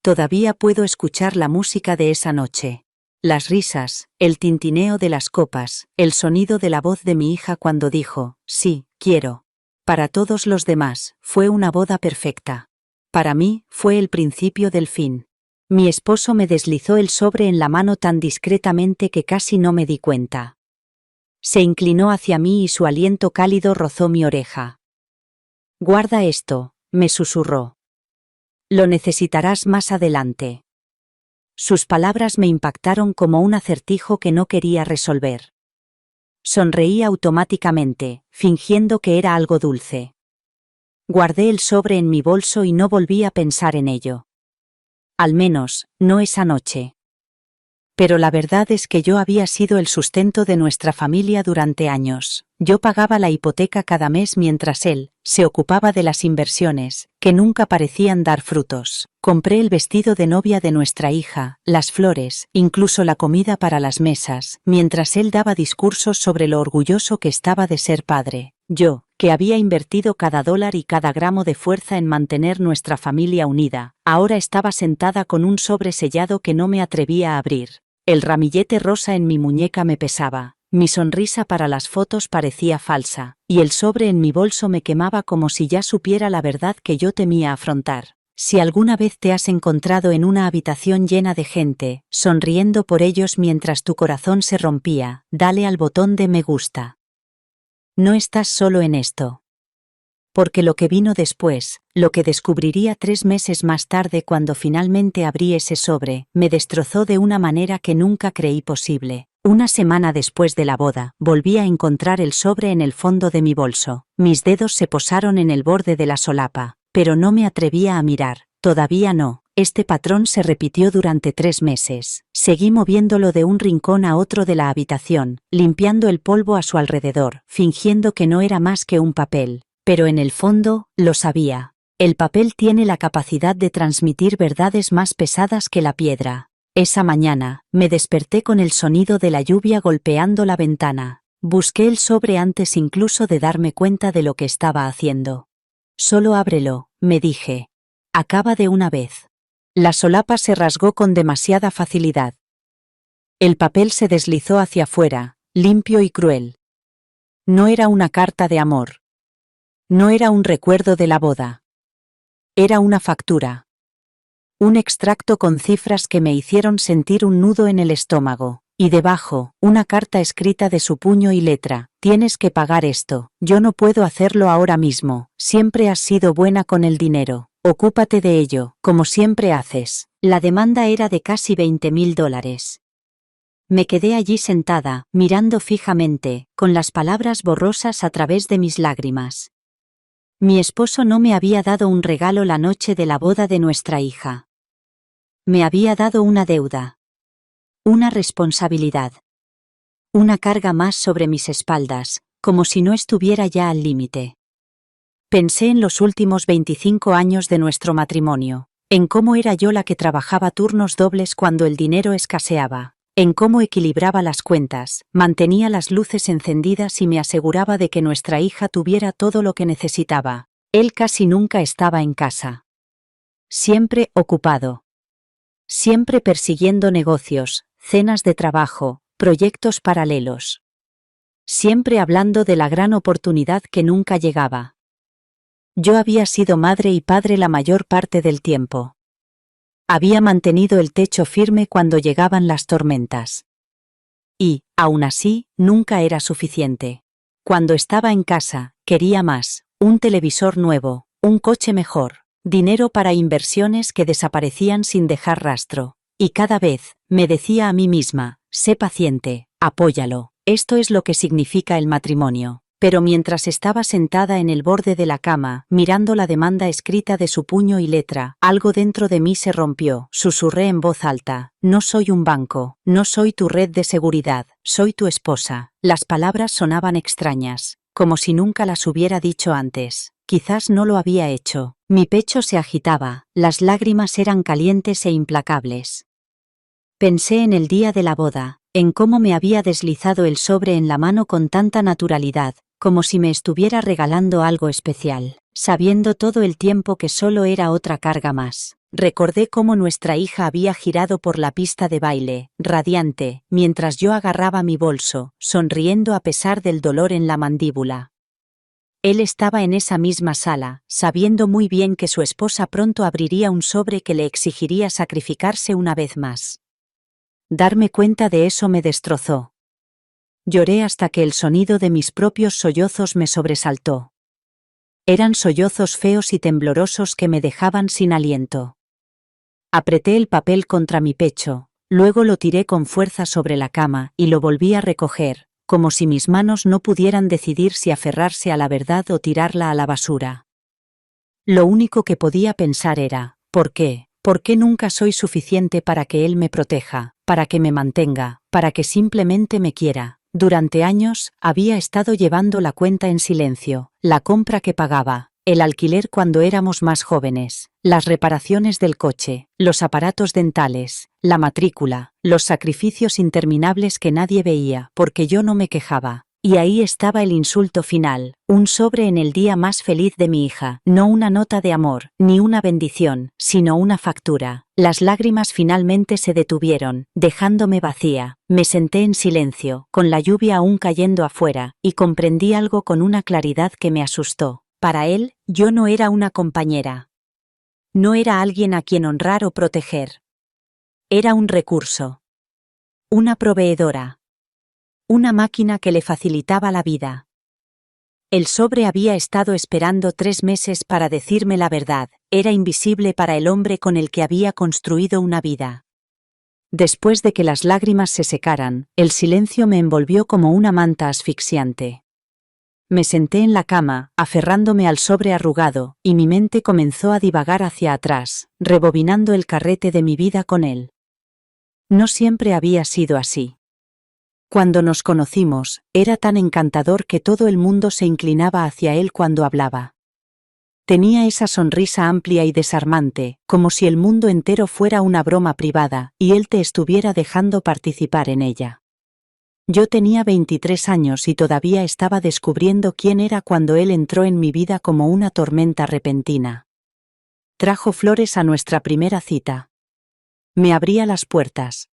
Todavía puedo escuchar la música de esa noche. Las risas, el tintineo de las copas, el sonido de la voz de mi hija cuando dijo, sí, quiero. Para todos los demás, fue una boda perfecta. Para mí, fue el principio del fin. Mi esposo me deslizó el sobre en la mano tan discretamente que casi no me di cuenta. Se inclinó hacia mí y su aliento cálido rozó mi oreja. Guarda esto, me susurró. Lo necesitarás más adelante. Sus palabras me impactaron como un acertijo que no quería resolver. Sonreí automáticamente, fingiendo que era algo dulce. Guardé el sobre en mi bolso y no volví a pensar en ello. Al menos, no esa noche. Pero la verdad es que yo había sido el sustento de nuestra familia durante años. Yo pagaba la hipoteca cada mes mientras él se ocupaba de las inversiones, que nunca parecían dar frutos. Compré el vestido de novia de nuestra hija, las flores, incluso la comida para las mesas, mientras él daba discursos sobre lo orgulloso que estaba de ser padre. Yo, que había invertido cada dólar y cada gramo de fuerza en mantener nuestra familia unida, ahora estaba sentada con un sobre sellado que no me atrevía a abrir. El ramillete rosa en mi muñeca me pesaba, mi sonrisa para las fotos parecía falsa, y el sobre en mi bolso me quemaba como si ya supiera la verdad que yo temía afrontar. Si alguna vez te has encontrado en una habitación llena de gente, sonriendo por ellos mientras tu corazón se rompía, dale al botón de me gusta. No estás solo en esto. Porque lo que vino después, lo que descubriría 3 meses más tarde cuando finalmente abrí ese sobre, me destrozó de una manera que nunca creí posible. Una semana después de la boda, volví a encontrar el sobre en el fondo de mi bolso. Mis dedos se posaron en el borde de la solapa, pero no me atrevía a mirar. Todavía no. Este patrón se repitió durante 3 meses. Seguí moviéndolo de un rincón a otro de la habitación, limpiando el polvo a su alrededor, fingiendo que no era más que un papel. Pero en el fondo, lo sabía. El papel tiene la capacidad de transmitir verdades más pesadas que la piedra. Esa mañana, me desperté con el sonido de la lluvia golpeando la ventana. Busqué el sobre antes incluso de darme cuenta de lo que estaba haciendo. Solo ábrelo, me dije. Acaba de una vez. La solapa se rasgó con demasiada facilidad. El papel se deslizó hacia afuera, limpio y cruel. No era una carta de amor. No era un recuerdo de la boda. Era una factura. Un extracto con cifras que me hicieron sentir un nudo en el estómago. Y debajo, una carta escrita de su puño y letra. Tienes que pagar esto. Yo no puedo hacerlo ahora mismo. Siempre has sido buena con el dinero. Ocúpate de ello, como siempre haces. La demanda era de casi $20,000. Me quedé allí sentada, mirando fijamente, con las palabras borrosas a través de mis lágrimas. Mi esposo no me había dado un regalo la noche de la boda de nuestra hija. Me había dado una deuda. Una responsabilidad. Una carga más sobre mis espaldas, como si no estuviera ya al límite. Pensé en los últimos 25 años de nuestro matrimonio, en cómo era yo la que trabajaba turnos dobles cuando el dinero escaseaba, en cómo equilibraba las cuentas, mantenía las luces encendidas y me aseguraba de que nuestra hija tuviera todo lo que necesitaba. Él casi nunca estaba en casa. Siempre ocupado. Siempre persiguiendo negocios, cenas de trabajo, proyectos paralelos. Siempre hablando de la gran oportunidad que nunca llegaba. Yo había sido madre y padre la mayor parte del tiempo. Había mantenido el techo firme cuando llegaban las tormentas. Y, aún así, nunca era suficiente. Cuando estaba en casa, quería más, un televisor nuevo, un coche mejor, dinero para inversiones que desaparecían sin dejar rastro. Y cada vez, me decía a mí misma, sé paciente, apóyalo, esto es lo que significa el matrimonio. Pero mientras estaba sentada en el borde de la cama, mirando la demanda escrita de su puño y letra, algo dentro de mí se rompió. Susurré en voz alta, no soy un banco, no soy tu red de seguridad, soy tu esposa. Las palabras sonaban extrañas, como si nunca las hubiera dicho antes. Quizás no lo había hecho. Mi pecho se agitaba, las lágrimas eran calientes e implacables. Pensé en el día de la boda, en cómo me había deslizado el sobre en la mano con tanta naturalidad, como si me estuviera regalando algo especial, sabiendo todo el tiempo que solo era otra carga más. Recordé cómo nuestra hija había girado por la pista de baile, radiante, mientras yo agarraba mi bolso, sonriendo a pesar del dolor en la mandíbula. Él estaba en esa misma sala, sabiendo muy bien que su esposa pronto abriría un sobre que le exigiría sacrificarse una vez más. Darme cuenta de eso me destrozó. Lloré hasta que el sonido de mis propios sollozos me sobresaltó. Eran sollozos feos y temblorosos que me dejaban sin aliento. Apreté el papel contra mi pecho, luego lo tiré con fuerza sobre la cama y lo volví a recoger, como si mis manos no pudieran decidir si aferrarse a la verdad o tirarla a la basura. Lo único que podía pensar era, ¿por qué? ¿Por qué nunca soy suficiente para que él me proteja, para que me mantenga, para que simplemente me quiera? Durante años, había estado llevando la cuenta en silencio, la compra que pagaba, el alquiler cuando éramos más jóvenes, las reparaciones del coche, los aparatos dentales, la matrícula, los sacrificios interminables que nadie veía porque yo no me quejaba. Y ahí estaba el insulto final, un sobre en el día más feliz de mi hija, no una nota de amor, ni una bendición, sino una factura. Las lágrimas finalmente se detuvieron, dejándome vacía. Me senté en silencio, con la lluvia aún cayendo afuera, y comprendí algo con una claridad que me asustó. Para él, yo no era una compañera. No era alguien a quien honrar o proteger. Era un recurso. Una proveedora. Una máquina que le facilitaba la vida. El sobre había estado esperando 3 meses para decirme la verdad, era invisible para el hombre con el que había construido una vida. Después de que las lágrimas se secaran, el silencio me envolvió como una manta asfixiante. Me senté en la cama, aferrándome al sobre arrugado, y mi mente comenzó a divagar hacia atrás, rebobinando el carrete de mi vida con él. No siempre había sido así. Cuando nos conocimos, era tan encantador que todo el mundo se inclinaba hacia él cuando hablaba. Tenía esa sonrisa amplia y desarmante, como si el mundo entero fuera una broma privada, y él te estuviera dejando participar en ella. Yo tenía 23 años y todavía estaba descubriendo quién era cuando él entró en mi vida como una tormenta repentina. Trajo flores a nuestra primera cita. Me abría las puertas.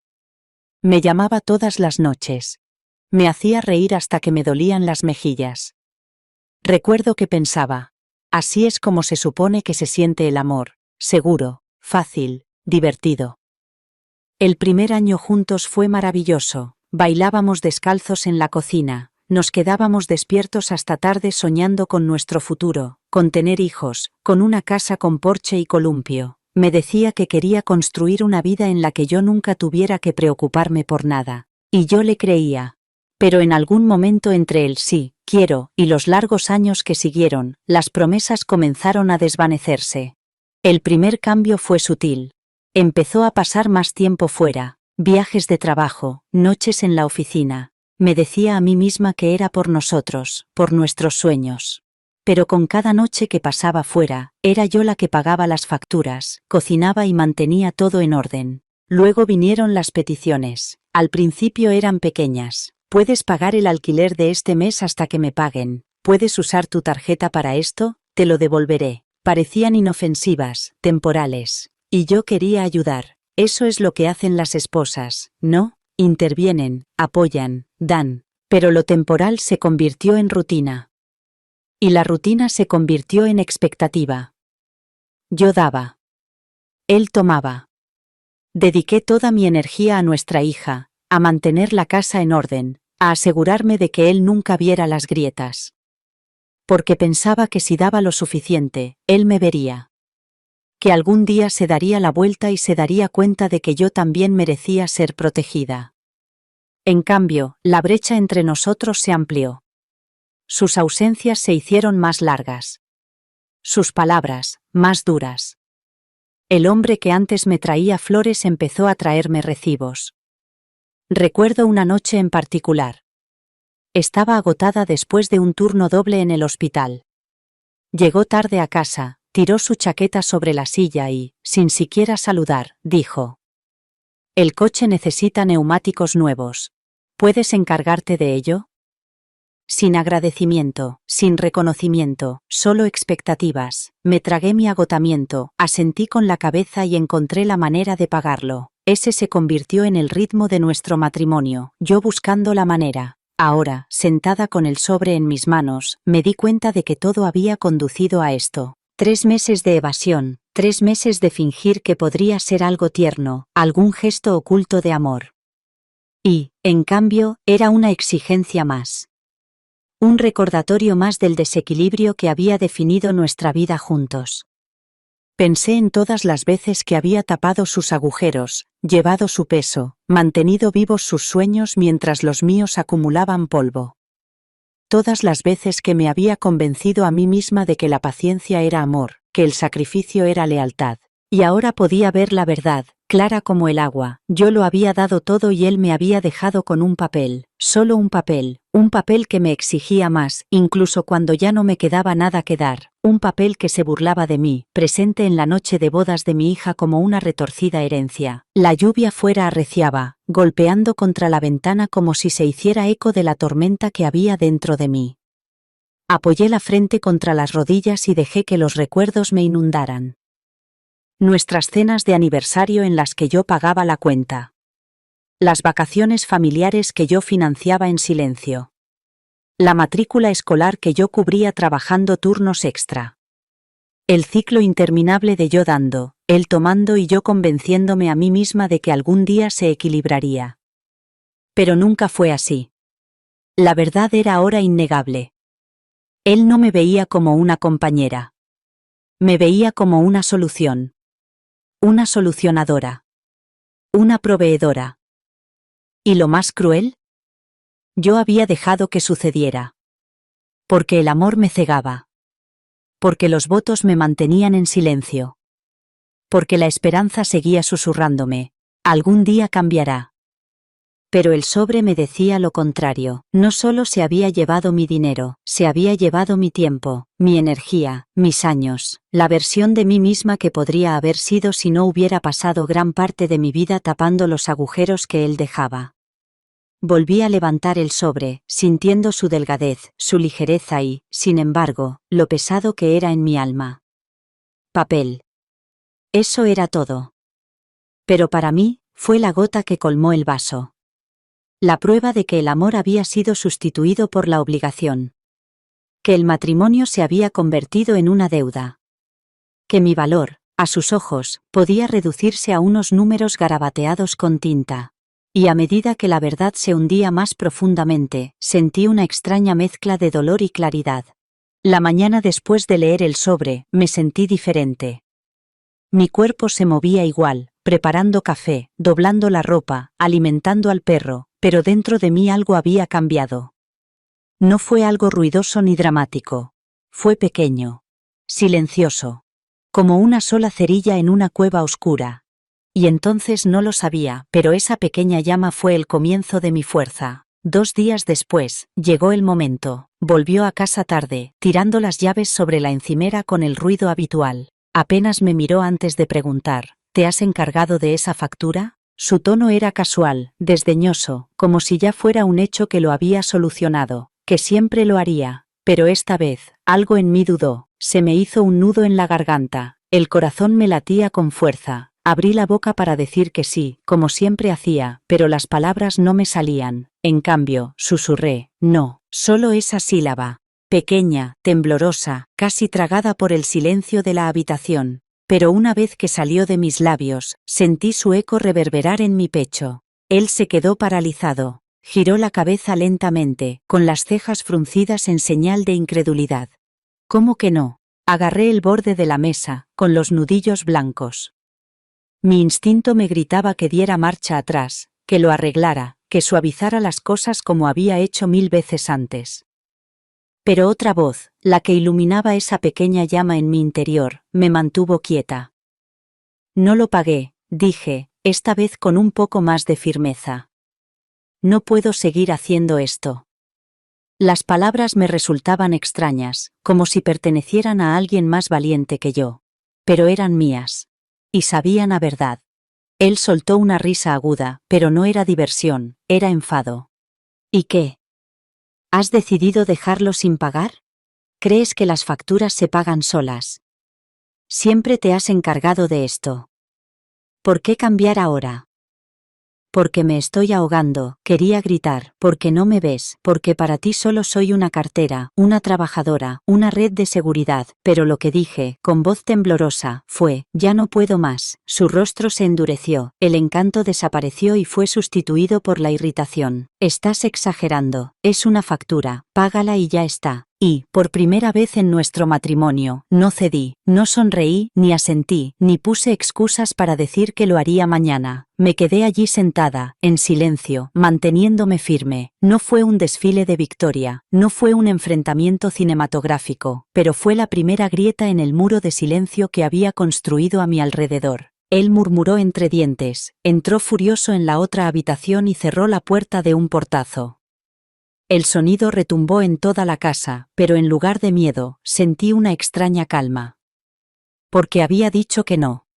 Me llamaba todas las noches. Me hacía reír hasta que me dolían las mejillas. Recuerdo que pensaba, así es como se supone que se siente el amor, seguro, fácil, divertido. El primer año juntos fue maravilloso, bailábamos descalzos en la cocina, nos quedábamos despiertos hasta tarde soñando con nuestro futuro, con tener hijos, con una casa con porche y columpio. Me decía que quería construir una vida en la que yo nunca tuviera que preocuparme por nada. Y yo le creía. Pero en algún momento entre el sí, quiero, y los largos años que siguieron, las promesas comenzaron a desvanecerse. El primer cambio fue sutil. Empezó a pasar más tiempo fuera, viajes de trabajo, noches en la oficina. Me decía a mí misma que era por nosotros, por nuestros sueños. Pero con cada noche que pasaba fuera, era yo la que pagaba las facturas, cocinaba y mantenía todo en orden. Luego vinieron las peticiones. Al principio eran pequeñas. ¿Puedes pagar el alquiler de este mes hasta que me paguen? ¿Puedes usar tu tarjeta para esto? Te lo devolveré. Parecían inofensivas, temporales. Y yo quería ayudar. Eso es lo que hacen las esposas, ¿no? Intervienen, apoyan, dan. Pero lo temporal se convirtió en rutina. Y la rutina se convirtió en expectativa. Yo daba. Él tomaba. Dediqué toda mi energía a nuestra hija, a mantener la casa en orden, a asegurarme de que él nunca viera las grietas. Porque pensaba que si daba lo suficiente, él me vería. Que algún día se daría la vuelta y se daría cuenta de que yo también merecía ser protegida. En cambio, la brecha entre nosotros se amplió. Sus ausencias se hicieron más largas. Sus palabras, más duras. El hombre que antes me traía flores empezó a traerme recibos. Recuerdo una noche en particular. Estaba agotada después de un turno doble en el hospital. Llegó tarde a casa, tiró su chaqueta sobre la silla y, sin siquiera saludar, dijo: «El coche necesita neumáticos nuevos. ¿Puedes encargarte de ello?» sin agradecimiento, sin reconocimiento, solo expectativas. Me tragué mi agotamiento, asentí con la cabeza y encontré la manera de pagarlo. Ese se convirtió en el ritmo de nuestro matrimonio, yo buscando la manera. Ahora, sentada con el sobre en mis manos, me di cuenta de que todo había conducido a esto. 3 meses de evasión, 3 meses de fingir que podría ser algo tierno, algún gesto oculto de amor. Y, en cambio, era una exigencia más. Un recordatorio más del desequilibrio que había definido nuestra vida juntos. Pensé en todas las veces que había tapado sus agujeros, llevado su peso, mantenido vivos sus sueños mientras los míos acumulaban polvo. Todas las veces que me había convencido a mí misma de que la paciencia era amor, que el sacrificio era lealtad. Y ahora podía ver la verdad, clara como el agua. Yo lo había dado todo y él me había dejado con un papel, solo un papel que me exigía más, incluso cuando ya no me quedaba nada que dar, un papel que se burlaba de mí, presente en la noche de bodas de mi hija como una retorcida herencia. La lluvia fuera arreciaba, golpeando contra la ventana como si se hiciera eco de la tormenta que había dentro de mí. Apoyé la frente contra las rodillas y dejé que los recuerdos me inundaran. Nuestras cenas de aniversario en las que yo pagaba la cuenta. Las vacaciones familiares que yo financiaba en silencio. La matrícula escolar que yo cubría trabajando turnos extra. El ciclo interminable de yo dando, él tomando y yo convenciéndome a mí misma de que algún día se equilibraría. Pero nunca fue así. La verdad era ahora innegable. Él no me veía como una compañera. Me veía como una solución. Una solucionadora. Una proveedora. ¿Y lo más cruel? Yo había dejado que sucediera. Porque el amor me cegaba. Porque los votos me mantenían en silencio. Porque la esperanza seguía susurrándome. Algún día cambiará. Pero el sobre me decía lo contrario. No solo se había llevado mi dinero, se había llevado mi tiempo, mi energía, mis años, la versión de mí misma que podría haber sido si no hubiera pasado gran parte de mi vida tapando los agujeros que él dejaba. Volví a levantar el sobre, sintiendo su delgadez, su ligereza y, sin embargo, lo pesado que era en mi alma. Papel. Eso era todo. Pero para mí, fue la gota que colmó el vaso. La prueba de que el amor había sido sustituido por la obligación. Que el matrimonio se había convertido en una deuda. Que mi valor, a sus ojos, podía reducirse a unos números garabateados con tinta. Y a medida que la verdad se hundía más profundamente, sentí una extraña mezcla de dolor y claridad. La mañana después de leer el sobre, me sentí diferente. Mi cuerpo se movía igual, preparando café, doblando la ropa, alimentando al perro, pero dentro de mí algo había cambiado. No fue algo ruidoso ni dramático. Fue pequeño. Silencioso. Como una sola cerilla en una cueva oscura. Y entonces no lo sabía, pero esa pequeña llama fue el comienzo de mi fuerza. 2 días después, llegó el momento. Volvió a casa tarde, tirando las llaves sobre la encimera con el ruido habitual. Apenas me miró antes de preguntar, ¿te has encargado de esa factura? Su tono era casual, desdeñoso, como si ya fuera un hecho que lo había solucionado, que siempre lo haría, pero esta vez, algo en mí dudó, se me hizo un nudo en la garganta, el corazón me latía con fuerza, abrí la boca para decir que sí, como siempre hacía, pero las palabras no me salían, en cambio, susurré, no, solo esa sílaba, pequeña, temblorosa, casi tragada por el silencio de la habitación. Pero una vez que salió de mis labios, sentí su eco reverberar en mi pecho. Él se quedó paralizado, giró la cabeza lentamente, con las cejas fruncidas en señal de incredulidad. ¿Cómo que no? Agarré el borde de la mesa, con los nudillos blancos. Mi instinto me gritaba que diera marcha atrás, que lo arreglara, que suavizara las cosas como había hecho 1000 veces antes. Pero otra voz, la que iluminaba esa pequeña llama en mi interior, me mantuvo quieta. No lo pagué, dije, esta vez con un poco más de firmeza. No puedo seguir haciendo esto. Las palabras me resultaban extrañas, como si pertenecieran a alguien más valiente que yo. Pero eran mías. Y sabían a verdad. Él soltó una risa aguda, pero no era diversión, era enfado. ¿Y qué? ¿Has decidido dejarlo sin pagar? ¿Crees que las facturas se pagan solas? Siempre te has encargado de esto. ¿Por qué cambiar ahora? Porque me estoy ahogando, quería gritar, porque no me ves, porque para ti solo soy una cartera, una trabajadora, una red de seguridad, pero lo que dije, con voz temblorosa, fue, ya no puedo más. Su rostro se endureció, el encanto desapareció y fue sustituido por la irritación. Estás exagerando, es una factura, págala y ya está. Y, por primera vez en nuestro matrimonio, no cedí, no sonreí, ni asentí, ni puse excusas para decir que lo haría mañana. Me quedé allí sentada, en silencio, manteniéndome firme. No fue un desfile de victoria, no fue un enfrentamiento cinematográfico, pero fue la primera grieta en el muro de silencio que había construido a mi alrededor. Él murmuró entre dientes, entró furioso en la otra habitación y cerró la puerta de un portazo. El sonido retumbó en toda la casa, pero en lugar de miedo, sentí una extraña calma. Porque había dicho que no.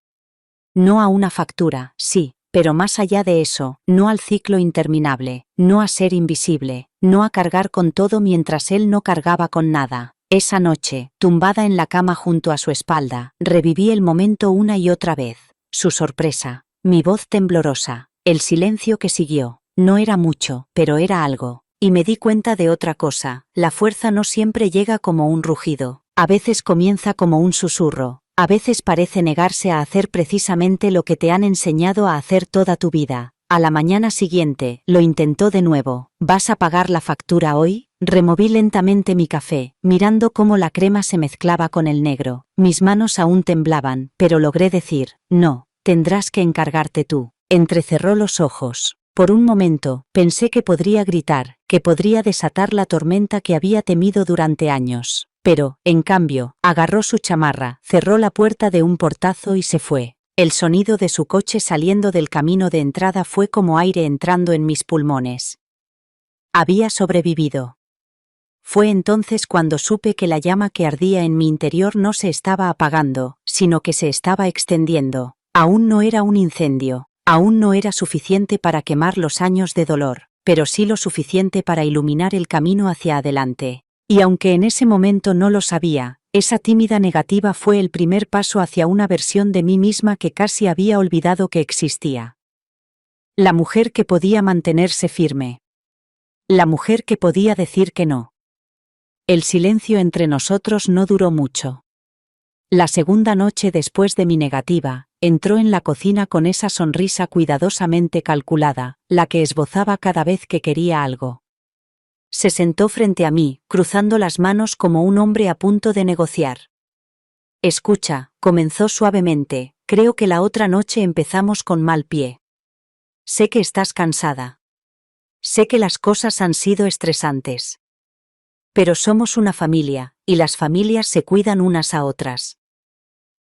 No a una factura, sí, pero más allá de eso, no al ciclo interminable, no a ser invisible, no a cargar con todo mientras él no cargaba con nada. Esa noche, tumbada en la cama junto a su espalda, reviví el momento una y otra vez. Su sorpresa, mi voz temblorosa, el silencio que siguió. No era mucho, pero era algo. Y me di cuenta de otra cosa, la fuerza no siempre llega como un rugido, a veces comienza como un susurro, a veces parece negarse a hacer precisamente lo que te han enseñado a hacer toda tu vida. A la mañana siguiente, lo intentó de nuevo. ¿Vas a pagar la factura hoy? Removí lentamente mi café, mirando cómo la crema se mezclaba con el negro. Mis manos aún temblaban, pero logré decir, no, tendrás que encargarte tú. Entrecerró los ojos. Por un momento, pensé que podría gritar, que podría desatar la tormenta que había temido durante años. Pero, en cambio, agarró su chamarra, cerró la puerta de un portazo y se fue. El sonido de su coche saliendo del camino de entrada fue como aire entrando en mis pulmones. Había sobrevivido. Fue entonces cuando supe que la llama que ardía en mi interior no se estaba apagando, sino que se estaba extendiendo. Aún no era un incendio. Aún no era suficiente para quemar los años de dolor, pero sí lo suficiente para iluminar el camino hacia adelante. Y aunque en ese momento no lo sabía, esa tímida negativa fue el primer paso hacia una versión de mí misma que casi había olvidado que existía. La mujer que podía mantenerse firme. La mujer que podía decir que no. El silencio entre nosotros no duró mucho. La segunda noche después de mi negativa, entró en la cocina con esa sonrisa cuidadosamente calculada, la que esbozaba cada vez que quería algo. Se sentó frente a mí, cruzando las manos como un hombre a punto de negociar. Escucha, comenzó suavemente, creo que la otra noche empezamos con mal pie. Sé que estás cansada. Sé que las cosas han sido estresantes. Pero somos una familia, y las familias se cuidan unas a otras.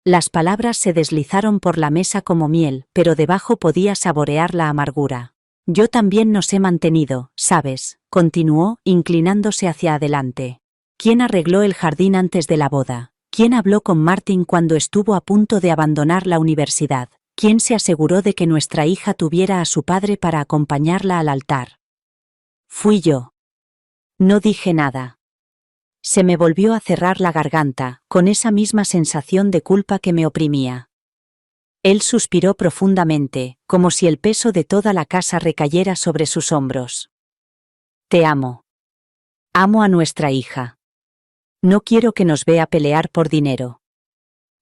Las palabras se deslizaron por la mesa como miel, pero debajo podía saborear la amargura. Yo también nos he mantenido, ¿sabes? Continuó, inclinándose hacia adelante. ¿Quién arregló el jardín antes de la boda? ¿Quién habló con Martin cuando estuvo a punto de abandonar la universidad? ¿Quién se aseguró de que nuestra hija tuviera a su padre para acompañarla al altar? Fui yo. No dije nada. Se me volvió a cerrar la garganta, con esa misma sensación de culpa que me oprimía. Él suspiró profundamente, como si el peso de toda la casa recayera sobre sus hombros. Te amo. Amo a nuestra hija. No quiero que nos vea pelear por dinero.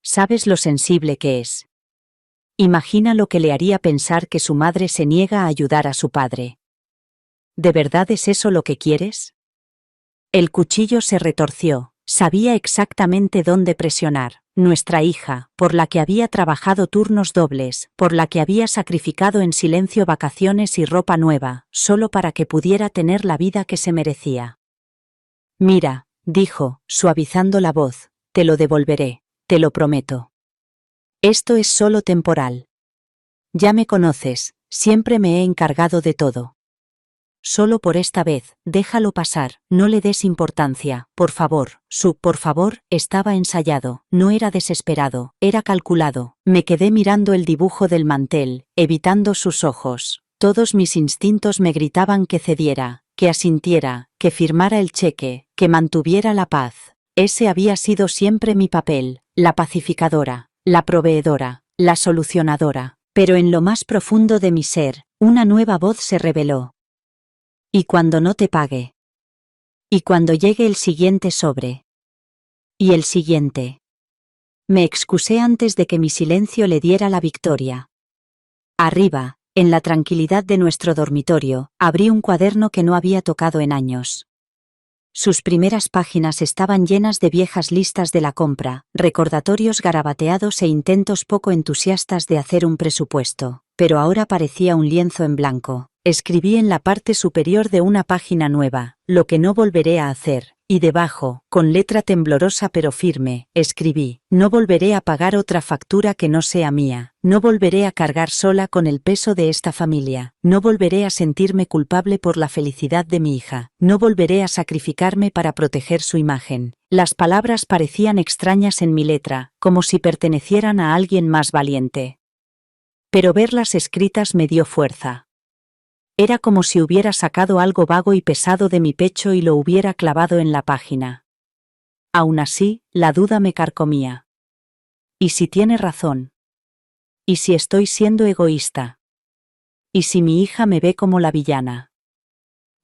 ¿Sabes lo sensible que es? Imagina lo que le haría pensar que su madre se niega a ayudar a su padre. ¿De verdad es eso lo que quieres? El cuchillo se retorció, sabía exactamente dónde presionar. Nuestra hija, por la que había trabajado turnos dobles, por la que había sacrificado en silencio vacaciones y ropa nueva, solo para que pudiera tener la vida que se merecía. Mira, dijo, suavizando la voz, te lo devolveré, te lo prometo. Esto es solo temporal. Ya me conoces, siempre me he encargado de todo. Solo por esta vez, déjalo pasar, no le des importancia, por favor. Su por favor estaba ensayado, no era desesperado, era calculado. Me quedé mirando el dibujo del mantel, evitando sus ojos. Todos mis instintos me gritaban que cediera, que asintiera, que firmara el cheque, que mantuviera la paz. Ese había sido siempre mi papel, la pacificadora, la proveedora, la solucionadora. Pero en lo más profundo de mi ser, una nueva voz se reveló. ¿Y cuando no te pague? ¿Y cuando llegue el siguiente sobre? ¿Y el siguiente? Me excusé antes de que mi silencio le diera la victoria. Arriba, en la tranquilidad de nuestro dormitorio, abrí un cuaderno que no había tocado en años. Sus primeras páginas estaban llenas de viejas listas de la compra, recordatorios garabateados e intentos poco entusiastas de hacer un presupuesto, pero ahora parecía un lienzo en blanco. Escribí en la parte superior de una página nueva, lo que no volveré a hacer, y debajo, con letra temblorosa pero firme, escribí, no volveré a pagar otra factura que no sea mía, no volveré a cargar sola con el peso de esta familia, no volveré a sentirme culpable por la felicidad de mi hija, no volveré a sacrificarme para proteger su imagen. Las palabras parecían extrañas en mi letra, como si pertenecieran a alguien más valiente. Pero verlas escritas me dio fuerza. Era como si hubiera sacado algo vago y pesado de mi pecho y lo hubiera clavado en la página. Aún así, la duda me carcomía. ¿Y si tiene razón? ¿Y si estoy siendo egoísta? ¿Y si mi hija me ve como la villana?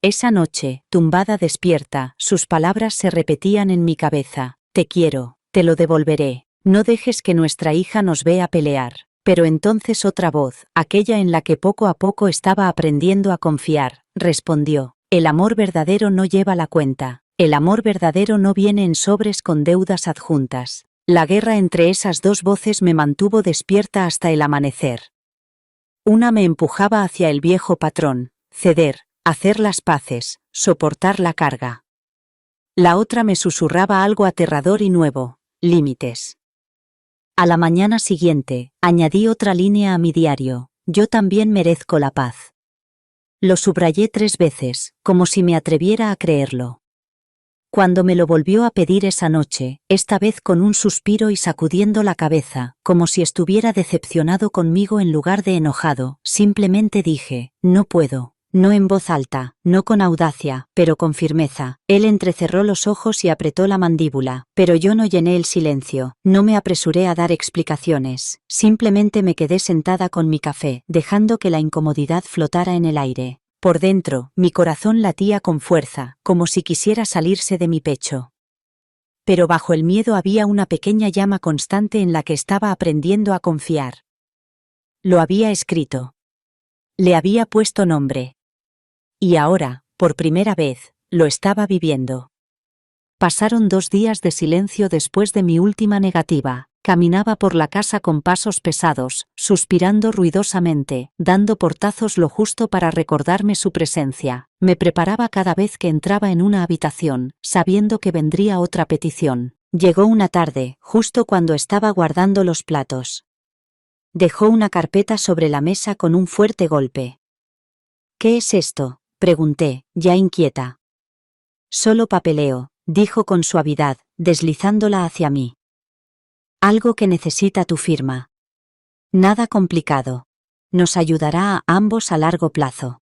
Esa noche, tumbada despierta, sus palabras se repetían en mi cabeza. Te quiero, te lo devolveré, no dejes que nuestra hija nos vea pelear. Pero entonces otra voz, aquella en la que poco a poco estaba aprendiendo a confiar, respondió, el amor verdadero no lleva la cuenta, el amor verdadero no viene en sobres con deudas adjuntas. La guerra entre esas dos voces me mantuvo despierta hasta el amanecer. Una me empujaba hacia el viejo patrón, ceder, hacer las paces, soportar la carga. La otra me susurraba algo aterrador y nuevo, límites. A la mañana siguiente, añadí otra línea a mi diario, yo también merezco la paz. Lo subrayé 3 veces, como si me atreviera a creerlo. Cuando me lo volvió a pedir esa noche, esta vez con un suspiro y sacudiendo la cabeza, como si estuviera decepcionado conmigo en lugar de enojado, simplemente dije, no puedo. No en voz alta, no con audacia, pero con firmeza. Él entrecerró los ojos y apretó la mandíbula, pero yo no llené el silencio, no me apresuré a dar explicaciones, simplemente me quedé sentada con mi café, dejando que la incomodidad flotara en el aire. Por dentro, mi corazón latía con fuerza, como si quisiera salirse de mi pecho. Pero bajo el miedo había una pequeña llama constante en la que estaba aprendiendo a confiar. Lo había escrito. Le había puesto nombre. Y ahora, por primera vez, lo estaba viviendo. Pasaron 2 días de silencio después de mi última negativa. Caminaba por la casa con pasos pesados, suspirando ruidosamente, dando portazos lo justo para recordarme su presencia. Me preparaba cada vez que entraba en una habitación, sabiendo que vendría otra petición. Llegó una tarde, justo cuando estaba guardando los platos. Dejó una carpeta sobre la mesa con un fuerte golpe. ¿Qué es esto?, pregunté, ya inquieta. Solo papeleo, dijo con suavidad, deslizándola hacia mí. Algo que necesita tu firma. Nada complicado. Nos ayudará a ambos a largo plazo.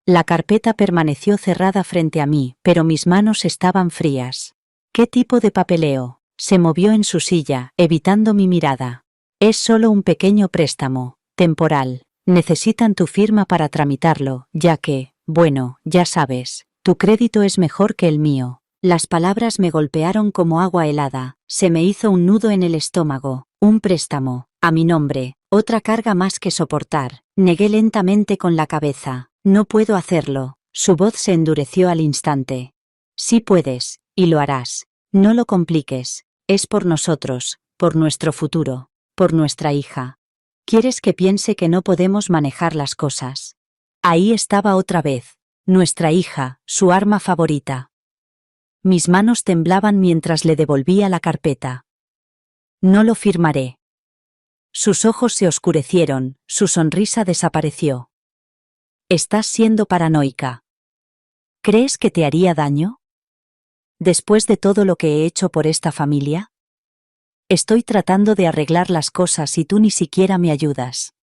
La carpeta permaneció cerrada frente a mí, pero mis manos estaban frías. ¿Qué tipo de papeleo? Se movió en su silla, evitando mi mirada. Es solo un pequeño préstamo, temporal. Necesitan tu firma para tramitarlo, ya que, bueno, ya sabes, tu crédito es mejor que el mío. Las palabras me golpearon como agua helada, se me hizo un nudo en el estómago. Un préstamo, a mi nombre, otra carga más que soportar. Negué lentamente con la cabeza. No puedo hacerlo. Su voz se endureció al instante. Sí puedes, y lo harás. No lo compliques. Es por nosotros, por nuestro futuro, por nuestra hija. ¿Quieres que piense que no podemos manejar las cosas? Ahí estaba otra vez. Nuestra hija, su arma favorita. Mis manos temblaban mientras le devolvía la carpeta. No lo firmaré. Sus ojos se oscurecieron, su sonrisa desapareció. Estás siendo paranoica. ¿Crees que te haría daño? Después de todo lo que he hecho por esta familia? Estoy tratando de arreglar las cosas y tú ni siquiera me ayudas.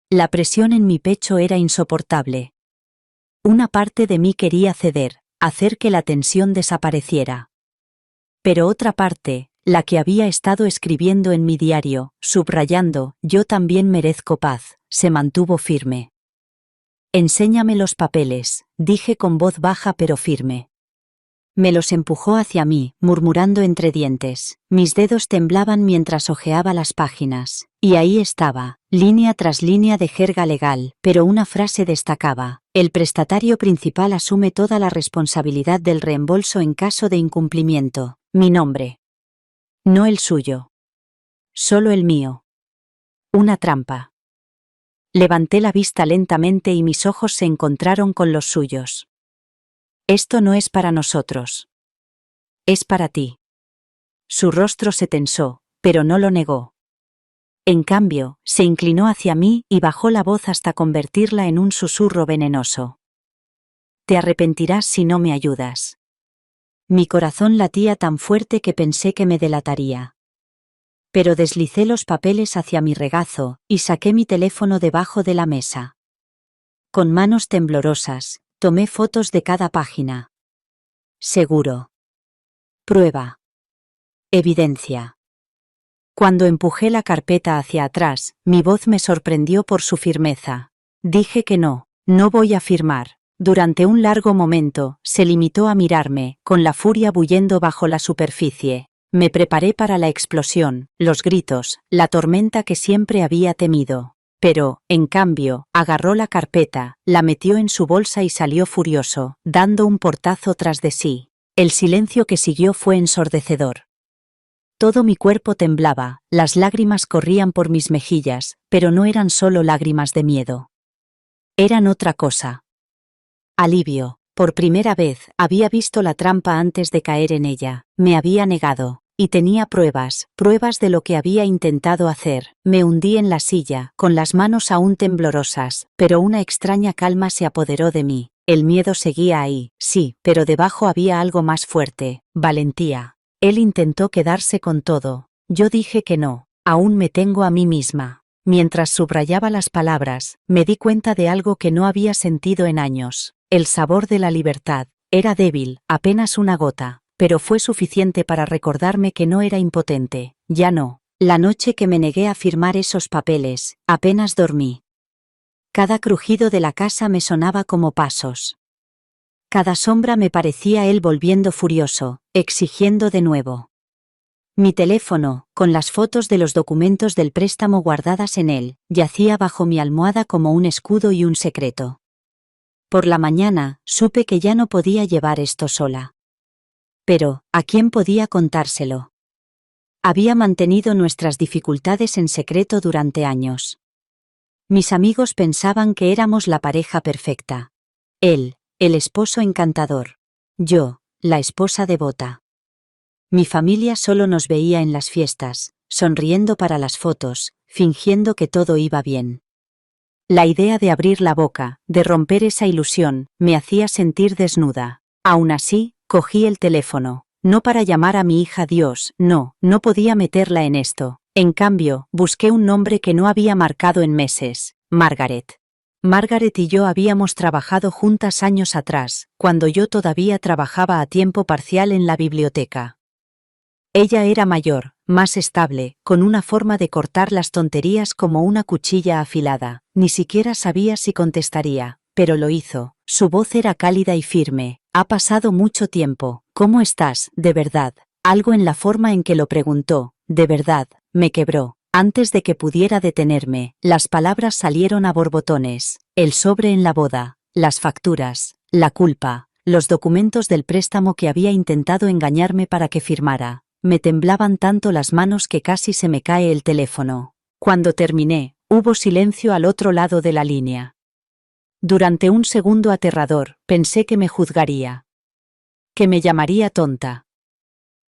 La presión en mi pecho era insoportable. Una parte de mí quería ceder, hacer que la tensión desapareciera. Pero otra parte, la que había estado escribiendo en mi diario, subrayando, yo también merezco paz, se mantuvo firme. Enséñame los papeles, dije con voz baja pero firme. Me los empujó hacia mí, murmurando entre dientes. Mis dedos temblaban mientras hojeaba las páginas. Y ahí estaba, línea tras línea de jerga legal, pero una frase destacaba. El prestatario principal asume toda la responsabilidad del reembolso en caso de incumplimiento. Mi nombre. No el suyo. Solo el mío. Una trampa. Levanté la vista lentamente y mis ojos se encontraron con los suyos. Esto no es para nosotros. Es para ti. Su rostro se tensó, pero no lo negó. En cambio, se inclinó hacia mí y bajó la voz hasta convertirla en un susurro venenoso. Te arrepentirás si no me ayudas. Mi corazón latía tan fuerte que pensé que me delataría. Pero deslicé los papeles hacia mi regazo y saqué mi teléfono debajo de la mesa. Con manos temblorosas, tomé fotos de cada página. Seguro. Prueba. Evidencia. Cuando empujé la carpeta hacia atrás, mi voz me sorprendió por su firmeza. Dije que no voy a firmar. Durante un largo momento, se limitó a mirarme, con la furia bullendo bajo la superficie. Me preparé para la explosión, los gritos, la tormenta que siempre había temido. Pero, en cambio, agarró la carpeta, la metió en su bolsa y salió furioso, dando un portazo tras de sí. El silencio que siguió fue ensordecedor. Todo mi cuerpo temblaba, las lágrimas corrían por mis mejillas, pero no eran solo lágrimas de miedo. Eran otra cosa. Alivio. Por primera vez, había visto la trampa antes de caer en ella. Me había negado. Y tenía pruebas de lo que había intentado hacer. Me hundí en la silla, con las manos aún temblorosas, pero una extraña calma se apoderó de mí. El miedo seguía ahí, sí, pero debajo había algo más fuerte, valentía. Él intentó quedarse con todo. Yo dije que no, aún me tengo a mí misma. Mientras subrayaba las palabras, me di cuenta de algo que no había sentido en años. El sabor de la libertad. Era débil, apenas una gota. Pero fue suficiente para recordarme que no era impotente, ya no. La noche que me negué a firmar esos papeles, apenas dormí. Cada crujido de la casa me sonaba como pasos. Cada sombra me parecía él volviendo furioso, exigiendo de nuevo. Mi teléfono, con las fotos de los documentos del préstamo guardadas en él, yacía bajo mi almohada como un escudo y un secreto. Por la mañana, supe que ya no podía llevar esto sola. Pero, ¿a quién podía contárselo? Había mantenido nuestras dificultades en secreto durante años. Mis amigos pensaban que éramos la pareja perfecta. Él, el esposo encantador. Yo, la esposa devota. Mi familia solo nos veía en las fiestas, sonriendo para las fotos, fingiendo que todo iba bien. La idea de abrir la boca, de romper esa ilusión, me hacía sentir desnuda. Aún así, cogí el teléfono, no para llamar a mi hija Dios, no podía meterla en esto. En cambio, busqué un nombre que no había marcado en meses, Margaret. Margaret y yo habíamos trabajado juntas años atrás, cuando yo todavía trabajaba a tiempo parcial en la biblioteca. Ella era mayor, más estable, con una forma de cortar las tonterías como una cuchilla afilada. Ni siquiera sabía si contestaría, pero lo hizo. Su voz era cálida y firme. Ha pasado mucho tiempo. ¿Cómo estás, de verdad? Algo en la forma en que lo preguntó, de verdad, me quebró. Antes de que pudiera detenerme, las palabras salieron a borbotones. El sobre en la boda, las facturas, la culpa, los documentos del préstamo que había intentado engañarme para que firmara. Me temblaban tanto las manos que casi se me cae el teléfono. Cuando terminé, hubo silencio al otro lado de la línea. Durante un segundo aterrador, pensé que me juzgaría. Que me llamaría tonta.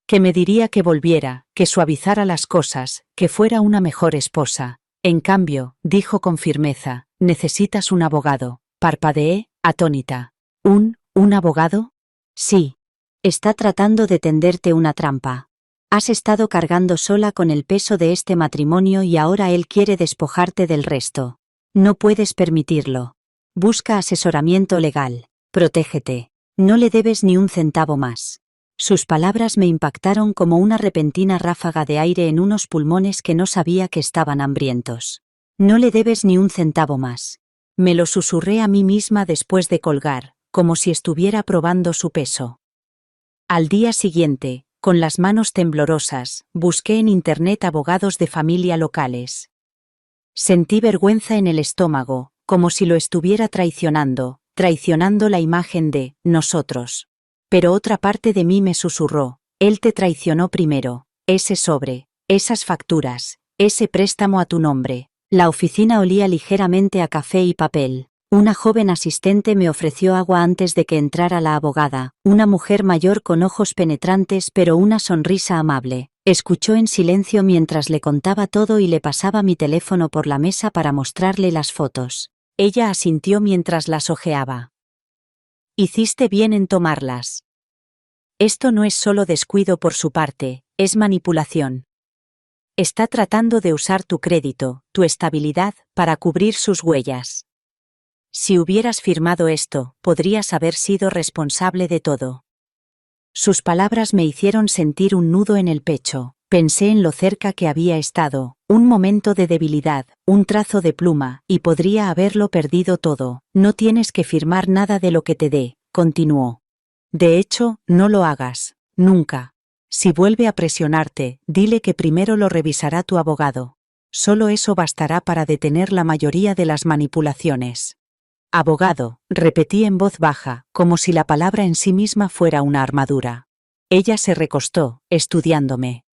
Que me diría que volviera, que suavizara las cosas, que fuera una mejor esposa. En cambio, dijo con firmeza, necesitas un abogado. Parpadeé, atónita. ¿Un abogado? Sí. Está tratando de tenderte una trampa. Has estado cargando sola con el peso de este matrimonio y ahora él quiere despojarte del resto. No puedes permitirlo. Busca asesoramiento legal. Protégete. No le debes ni un centavo más. Sus palabras me impactaron como una repentina ráfaga de aire en unos pulmones que no sabía que estaban hambrientos. No le debes ni un centavo más. Me lo susurré a mí misma después de colgar, como si estuviera probando su peso. Al día siguiente, con las manos temblorosas, busqué en internet abogados de familia locales. Sentí vergüenza en el estómago, como si lo estuviera traicionando la imagen de nosotros. Pero otra parte de mí me susurró: él te traicionó primero, ese sobre, esas facturas, ese préstamo a tu nombre. La oficina olía ligeramente a café y papel. Una joven asistente me ofreció agua antes de que entrara la abogada, una mujer mayor con ojos penetrantes pero una sonrisa amable. Escuchó en silencio mientras le contaba todo y le pasaba mi teléfono por la mesa para mostrarle las fotos. Ella asintió mientras las hojeaba. Hiciste bien en tomarlas. Esto no es solo descuido por su parte, es manipulación. Está tratando de usar tu crédito, tu estabilidad, para cubrir sus huellas. Si hubieras firmado esto, podrías haber sido responsable de todo. Sus palabras me hicieron sentir un nudo en el pecho. Pensé en lo cerca que había estado, un momento de debilidad, un trazo de pluma, y podría haberlo perdido todo. No tienes que firmar nada de lo que te dé, continuó. De hecho, no lo hagas, nunca. Si vuelve a presionarte, dile que primero lo revisará tu abogado. Solo eso bastará para detener la mayoría de las manipulaciones. Abogado, repetí en voz baja, como si la palabra en sí misma fuera una armadura. Ella se recostó, estudiándome.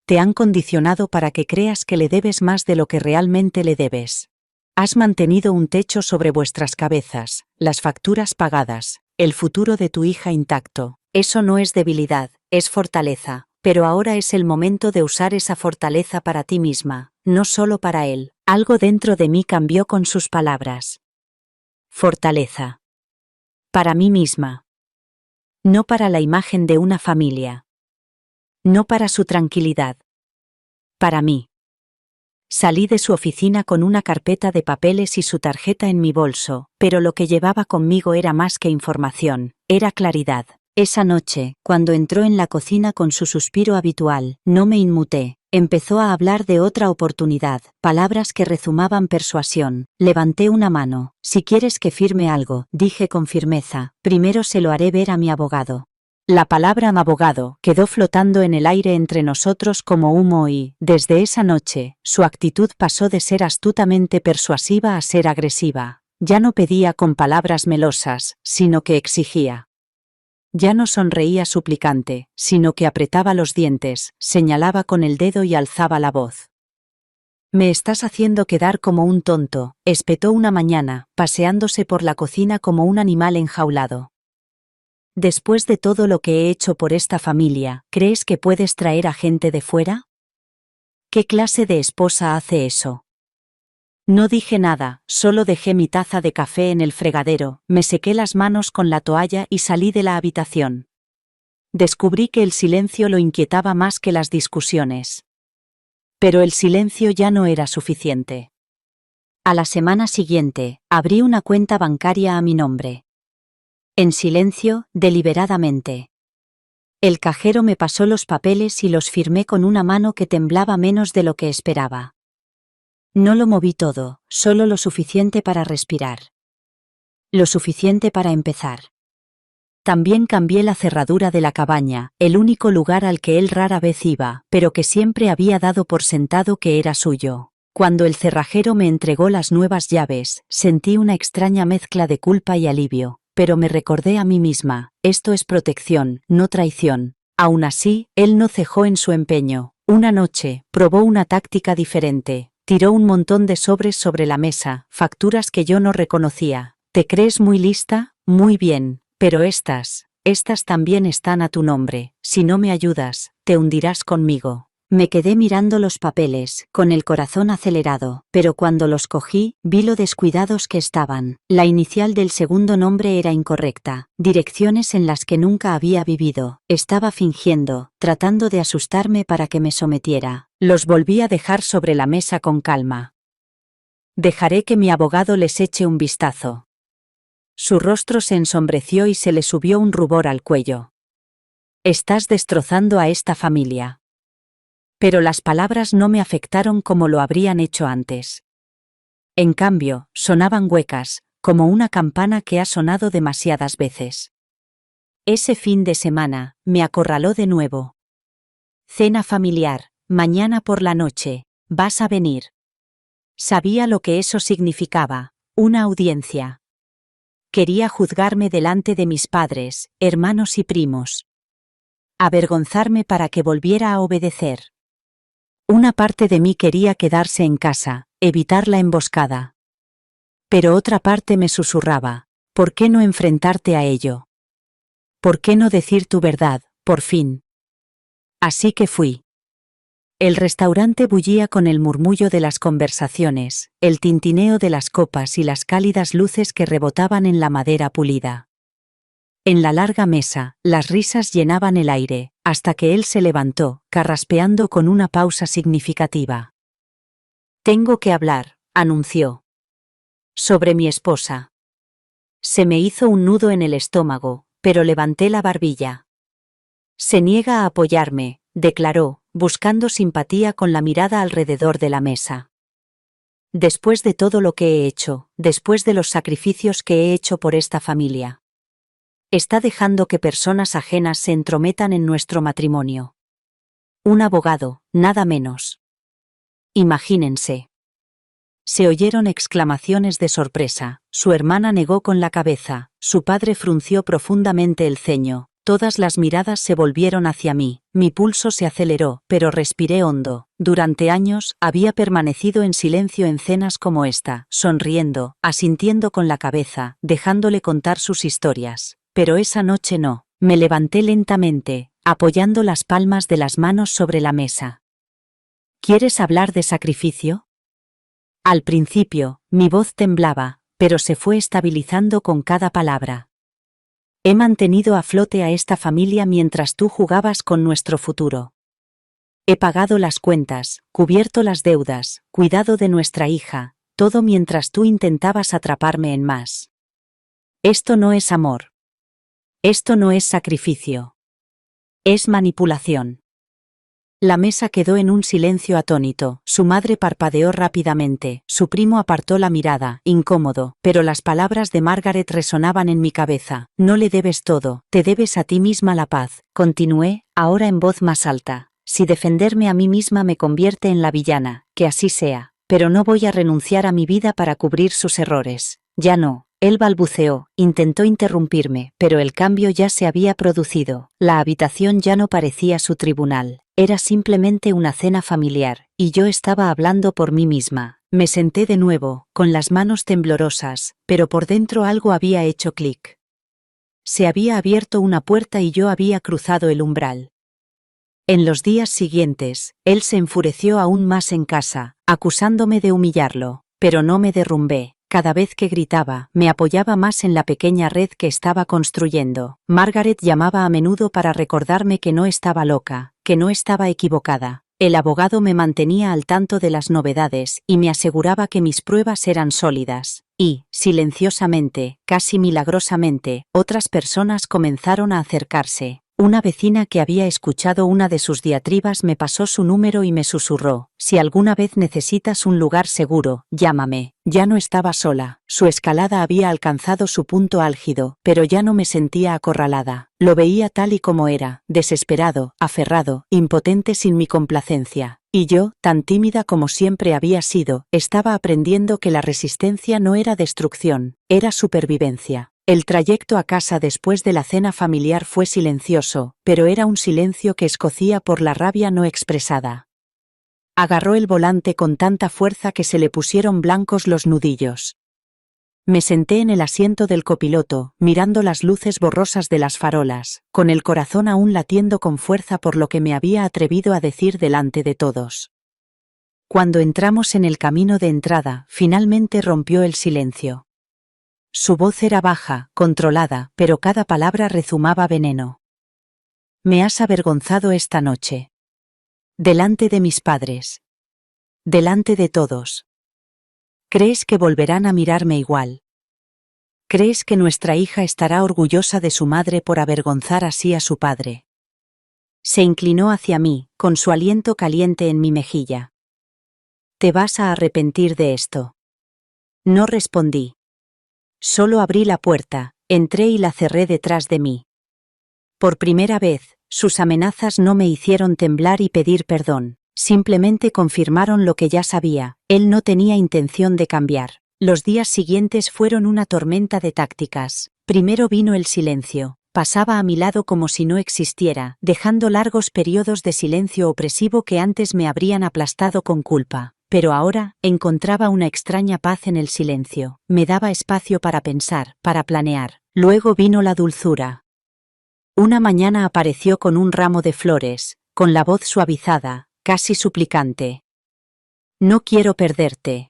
Te han condicionado para que creas que le debes más de lo que realmente le debes. Has mantenido un techo sobre vuestras cabezas, las facturas pagadas, el futuro de tu hija intacto. Eso no es debilidad, es fortaleza, pero ahora es el momento de usar esa fortaleza para ti misma, no solo para él. Algo dentro de mí cambió con sus palabras. Fortaleza. Para mí misma. No para la imagen de una familia. No para su tranquilidad. Para mí. Salí de su oficina con una carpeta de papeles y su tarjeta en mi bolso, pero lo que llevaba conmigo era más que información, era claridad. Esa noche, cuando entró en la cocina con su suspiro habitual, no me inmuté. Empezó a hablar de otra oportunidad, palabras que rezumaban persuasión. Levanté una mano. Si quieres que firme algo, dije con firmeza, primero se lo haré ver a mi abogado. La palabra abogado quedó flotando en el aire entre nosotros como humo y, desde esa noche, su actitud pasó de ser astutamente persuasiva a ser agresiva. Ya no pedía con palabras melosas, sino que exigía. Ya no sonreía suplicante, sino que apretaba los dientes, señalaba con el dedo y alzaba la voz. Me estás haciendo quedar como un tonto, espetó una mañana, paseándose por la cocina como un animal enjaulado. Después de todo lo que he hecho por esta familia, ¿crees que puedes traer a gente de fuera? ¿Qué clase de esposa hace eso? No dije nada, solo dejé mi taza de café en el fregadero, me sequé las manos con la toalla y salí de la habitación. Descubrí que el silencio lo inquietaba más que las discusiones. Pero el silencio ya no era suficiente. A la semana siguiente, abrí una cuenta bancaria a mi nombre. En silencio, deliberadamente. El cajero me pasó los papeles y los firmé con una mano que temblaba menos de lo que esperaba. No lo moví todo, solo lo suficiente para respirar. Lo suficiente para empezar. También cambié la cerradura de la cabaña, el único lugar al que él rara vez iba, pero que siempre había dado por sentado que era suyo. Cuando el cerrajero me entregó las nuevas llaves, sentí una extraña mezcla de culpa y alivio, pero me recordé a mí misma, esto es protección, no traición. Aún así, él no cejó en su empeño. Una noche, probó una táctica diferente. Tiró un montón de sobres sobre la mesa, facturas que yo no reconocía. ¿Te crees muy lista? Muy bien, pero estas también están a tu nombre. Si no me ayudas, te hundirás conmigo. Me quedé mirando los papeles, con el corazón acelerado, pero cuando los cogí, vi lo descuidados que estaban. La inicial del segundo nombre era incorrecta, direcciones en las que nunca había vivido. Estaba fingiendo, tratando de asustarme para que me sometiera. Los volví a dejar sobre la mesa con calma. Dejaré que mi abogado les eche un vistazo. Su rostro se ensombreció y se le subió un rubor al cuello. Estás destrozando a esta familia. Pero las palabras no me afectaron como lo habrían hecho antes. En cambio, sonaban huecas, como una campana que ha sonado demasiadas veces. Ese fin de semana, me acorraló de nuevo. Cena familiar, mañana por la noche, ¿vas a venir? Sabía lo que eso significaba, una audiencia. Quería juzgarme delante de mis padres, hermanos y primos. Avergonzarme para que volviera a obedecer. Una parte de mí quería quedarse en casa, evitar la emboscada. Pero otra parte me susurraba, ¿por qué no enfrentarte a ello? ¿Por qué no decir tu verdad, por fin? Así que fui. El restaurante bullía con el murmullo de las conversaciones, el tintineo de las copas y las cálidas luces que rebotaban en la madera pulida. En la larga mesa, las risas llenaban el aire, hasta que él se levantó, carraspeando con una pausa significativa. Tengo que hablar, anunció. Sobre mi esposa. Se me hizo un nudo en el estómago, pero levanté la barbilla. Se niega a apoyarme, declaró, buscando simpatía con la mirada alrededor de la mesa. Después de todo lo que he hecho, después de los sacrificios que he hecho por esta familia. Está dejando que personas ajenas se entrometan en nuestro matrimonio. Un abogado, nada menos. Imagínense. Se oyeron exclamaciones de sorpresa, su hermana negó con la cabeza, su padre frunció profundamente el ceño, todas las miradas se volvieron hacia mí, mi pulso se aceleró, pero respiré hondo. Durante años, había permanecido en silencio en cenas como esta, sonriendo, asintiendo con la cabeza, dejándole contar sus historias. Pero esa noche no, me levanté lentamente, apoyando las palmas de las manos sobre la mesa. ¿Quieres hablar de sacrificio? Al principio, mi voz temblaba, pero se fue estabilizando con cada palabra. He mantenido a flote a esta familia mientras tú jugabas con nuestro futuro. He pagado las cuentas, cubierto las deudas, cuidado de nuestra hija, todo mientras tú intentabas atraparme en más. Esto no es amor. Esto no es sacrificio. Es manipulación. La mesa quedó en un silencio atónito, su madre parpadeó rápidamente, su primo apartó la mirada, incómodo, pero las palabras de Margaret resonaban en mi cabeza. No le debes todo, te debes a ti misma la paz, continué, ahora en voz más alta. Si defenderme a mí misma me convierte en la villana, que así sea, pero no voy a renunciar a mi vida para cubrir sus errores. Ya no. Él balbuceó, intentó interrumpirme, pero el cambio ya se había producido. La habitación ya no parecía su tribunal. Era simplemente una cena familiar, y yo estaba hablando por mí misma. Me senté de nuevo, con las manos temblorosas, pero por dentro algo había hecho clic. Se había abierto una puerta y yo había cruzado el umbral. En los días siguientes, él se enfureció aún más en casa, acusándome de humillarlo, pero no me derrumbé. Cada vez que gritaba, me apoyaba más en la pequeña red que estaba construyendo. Margaret llamaba a menudo para recordarme que no estaba loca, que no estaba equivocada. El abogado me mantenía al tanto de las novedades y me aseguraba que mis pruebas eran sólidas. Y, silenciosamente, casi milagrosamente, otras personas comenzaron a acercarse. Una vecina que había escuchado una de sus diatribas me pasó su número y me susurró: si alguna vez necesitas un lugar seguro, llámame. Ya no estaba sola, su escalada había alcanzado su punto álgido, pero ya no me sentía acorralada. Lo veía tal y como era, desesperado, aferrado, impotente sin mi complacencia. Y yo, tan tímida como siempre había sido, estaba aprendiendo que la resistencia no era destrucción, era supervivencia. El trayecto a casa después de la cena familiar fue silencioso, pero era un silencio que escocía por la rabia no expresada. Agarró el volante con tanta fuerza que se le pusieron blancos los nudillos. Me senté en el asiento del copiloto, mirando las luces borrosas de las farolas, con el corazón aún latiendo con fuerza por lo que me había atrevido a decir delante de todos. Cuando entramos en el camino de entrada, finalmente rompió el silencio. Su voz era baja, controlada, pero cada palabra rezumaba veneno. Me has avergonzado esta noche. Delante de mis padres. Delante de todos. ¿Crees que volverán a mirarme igual? ¿Crees que nuestra hija estará orgullosa de su madre por avergonzar así a su padre? Se inclinó hacia mí, con su aliento caliente en mi mejilla. ¿Te vas a arrepentir de esto? No respondí. Solo abrí la puerta, entré y la cerré detrás de mí. Por primera vez, sus amenazas no me hicieron temblar y pedir perdón, simplemente confirmaron lo que ya sabía, él no tenía intención de cambiar. Los días siguientes fueron una tormenta de tácticas. Primero vino el silencio. Pasaba a mi lado como si no existiera, dejando largos periodos de silencio opresivo que antes me habrían aplastado con culpa. Pero ahora, encontraba una extraña paz en el silencio. Me daba espacio para pensar, para planear. Luego vino la dulzura. Una mañana apareció con un ramo de flores, con la voz suavizada, casi suplicante. No quiero perderte.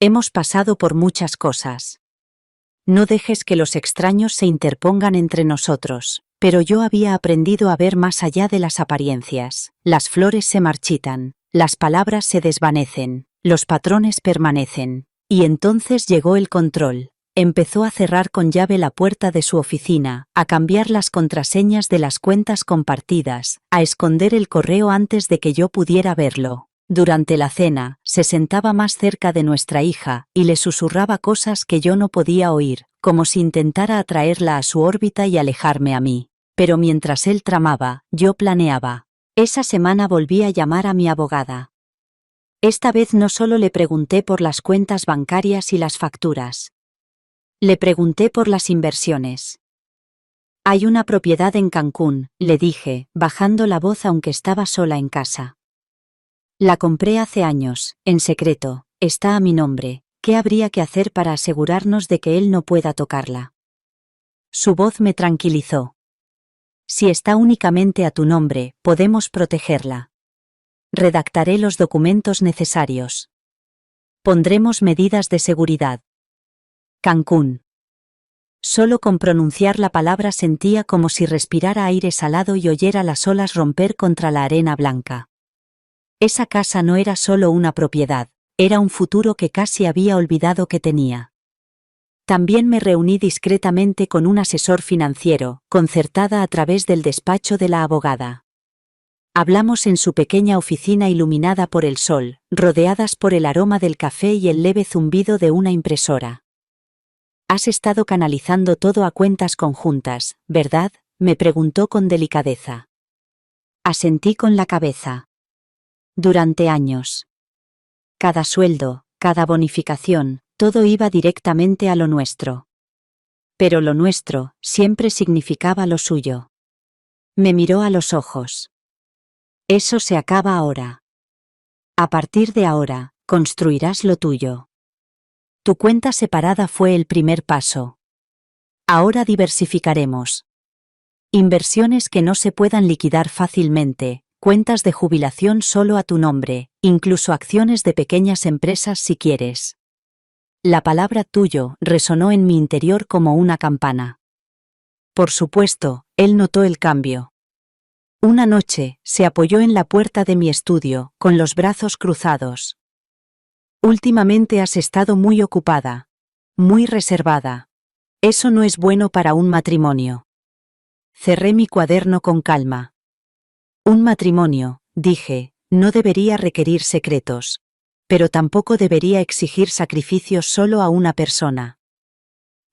Hemos pasado por muchas cosas. No dejes que los extraños se interpongan entre nosotros. Pero yo había aprendido a ver más allá de las apariencias. Las flores se marchitan, las palabras se desvanecen, los patrones permanecen. Y entonces llegó el control. Empezó a cerrar con llave la puerta de su oficina, a cambiar las contraseñas de las cuentas compartidas, a esconder el correo antes de que yo pudiera verlo. Durante la cena, se sentaba más cerca de nuestra hija y le susurraba cosas que yo no podía oír, como si intentara atraerla a su órbita y alejarme a mí. Pero mientras él tramaba, yo planeaba. Esa semana volví a llamar a mi abogada. Esta vez no solo le pregunté por las cuentas bancarias y las facturas. Le pregunté por las inversiones. Hay una propiedad en Cancún, le dije, bajando la voz aunque estaba sola en casa. La compré hace años, en secreto, está a mi nombre. ¿Qué habría que hacer para asegurarnos de que él no pueda tocarla? Su voz me tranquilizó. Si está únicamente a tu nombre, podemos protegerla. Redactaré los documentos necesarios. Pondremos medidas de seguridad. Cancún. Solo con pronunciar la palabra sentía como si respirara aire salado y oyera las olas romper contra la arena blanca. Esa casa no era solo una propiedad, era un futuro que casi había olvidado que tenía. También me reuní discretamente con un asesor financiero, concertada a través del despacho de la abogada. Hablamos en su pequeña oficina iluminada por el sol, rodeadas por el aroma del café y el leve zumbido de una impresora. «Has estado canalizando todo a cuentas conjuntas, ¿verdad?», me preguntó con delicadeza. Asentí con la cabeza. Durante años. Cada sueldo, cada bonificación, todo iba directamente a lo nuestro. Pero lo nuestro siempre significaba lo suyo. Me miró a los ojos. Eso se acaba ahora. A partir de ahora, construirás lo tuyo. Tu cuenta separada fue el primer paso. Ahora diversificaremos. Inversiones que no se puedan liquidar fácilmente. Cuentas de jubilación solo a tu nombre, incluso acciones de pequeñas empresas si quieres. La palabra tuyo resonó en mi interior como una campana. Por supuesto, él notó el cambio. Una noche, se apoyó en la puerta de mi estudio, con los brazos cruzados. Últimamente has estado muy ocupada. Muy reservada. Eso no es bueno para un matrimonio. Cerré mi cuaderno con calma. Un matrimonio, dije, no debería requerir secretos. Pero tampoco debería exigir sacrificios solo a una persona.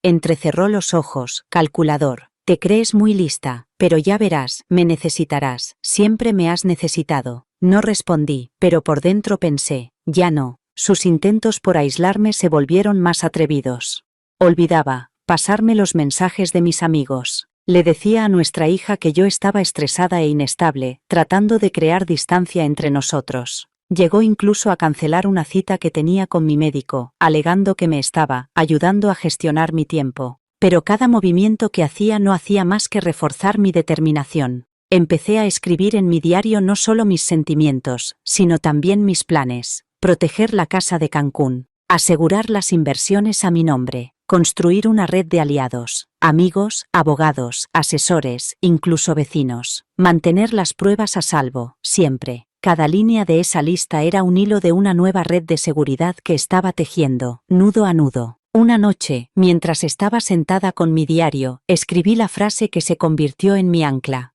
Entrecerró los ojos, calculador. Te crees muy lista, pero ya verás, me necesitarás, siempre me has necesitado. No respondí, pero por dentro pensé, ya no. Sus intentos por aislarme se volvieron más atrevidos. Olvidaba pasarme los mensajes de mis amigos. Le decía a nuestra hija que yo estaba estresada e inestable, tratando de crear distancia entre nosotros. Llegó incluso a cancelar una cita que tenía con mi médico, alegando que me estaba ayudando a gestionar mi tiempo. Pero cada movimiento que hacía no hacía más que reforzar mi determinación. Empecé a escribir en mi diario no solo mis sentimientos, sino también mis planes. Proteger la casa de Cancún, asegurar las inversiones a mi nombre, construir una red de aliados, amigos, abogados, asesores, incluso vecinos, mantener las pruebas a salvo, siempre. Cada línea de esa lista era un hilo de una nueva red de seguridad que estaba tejiendo, nudo a nudo. Una noche, mientras estaba sentada con mi diario, escribí la frase que se convirtió en mi ancla.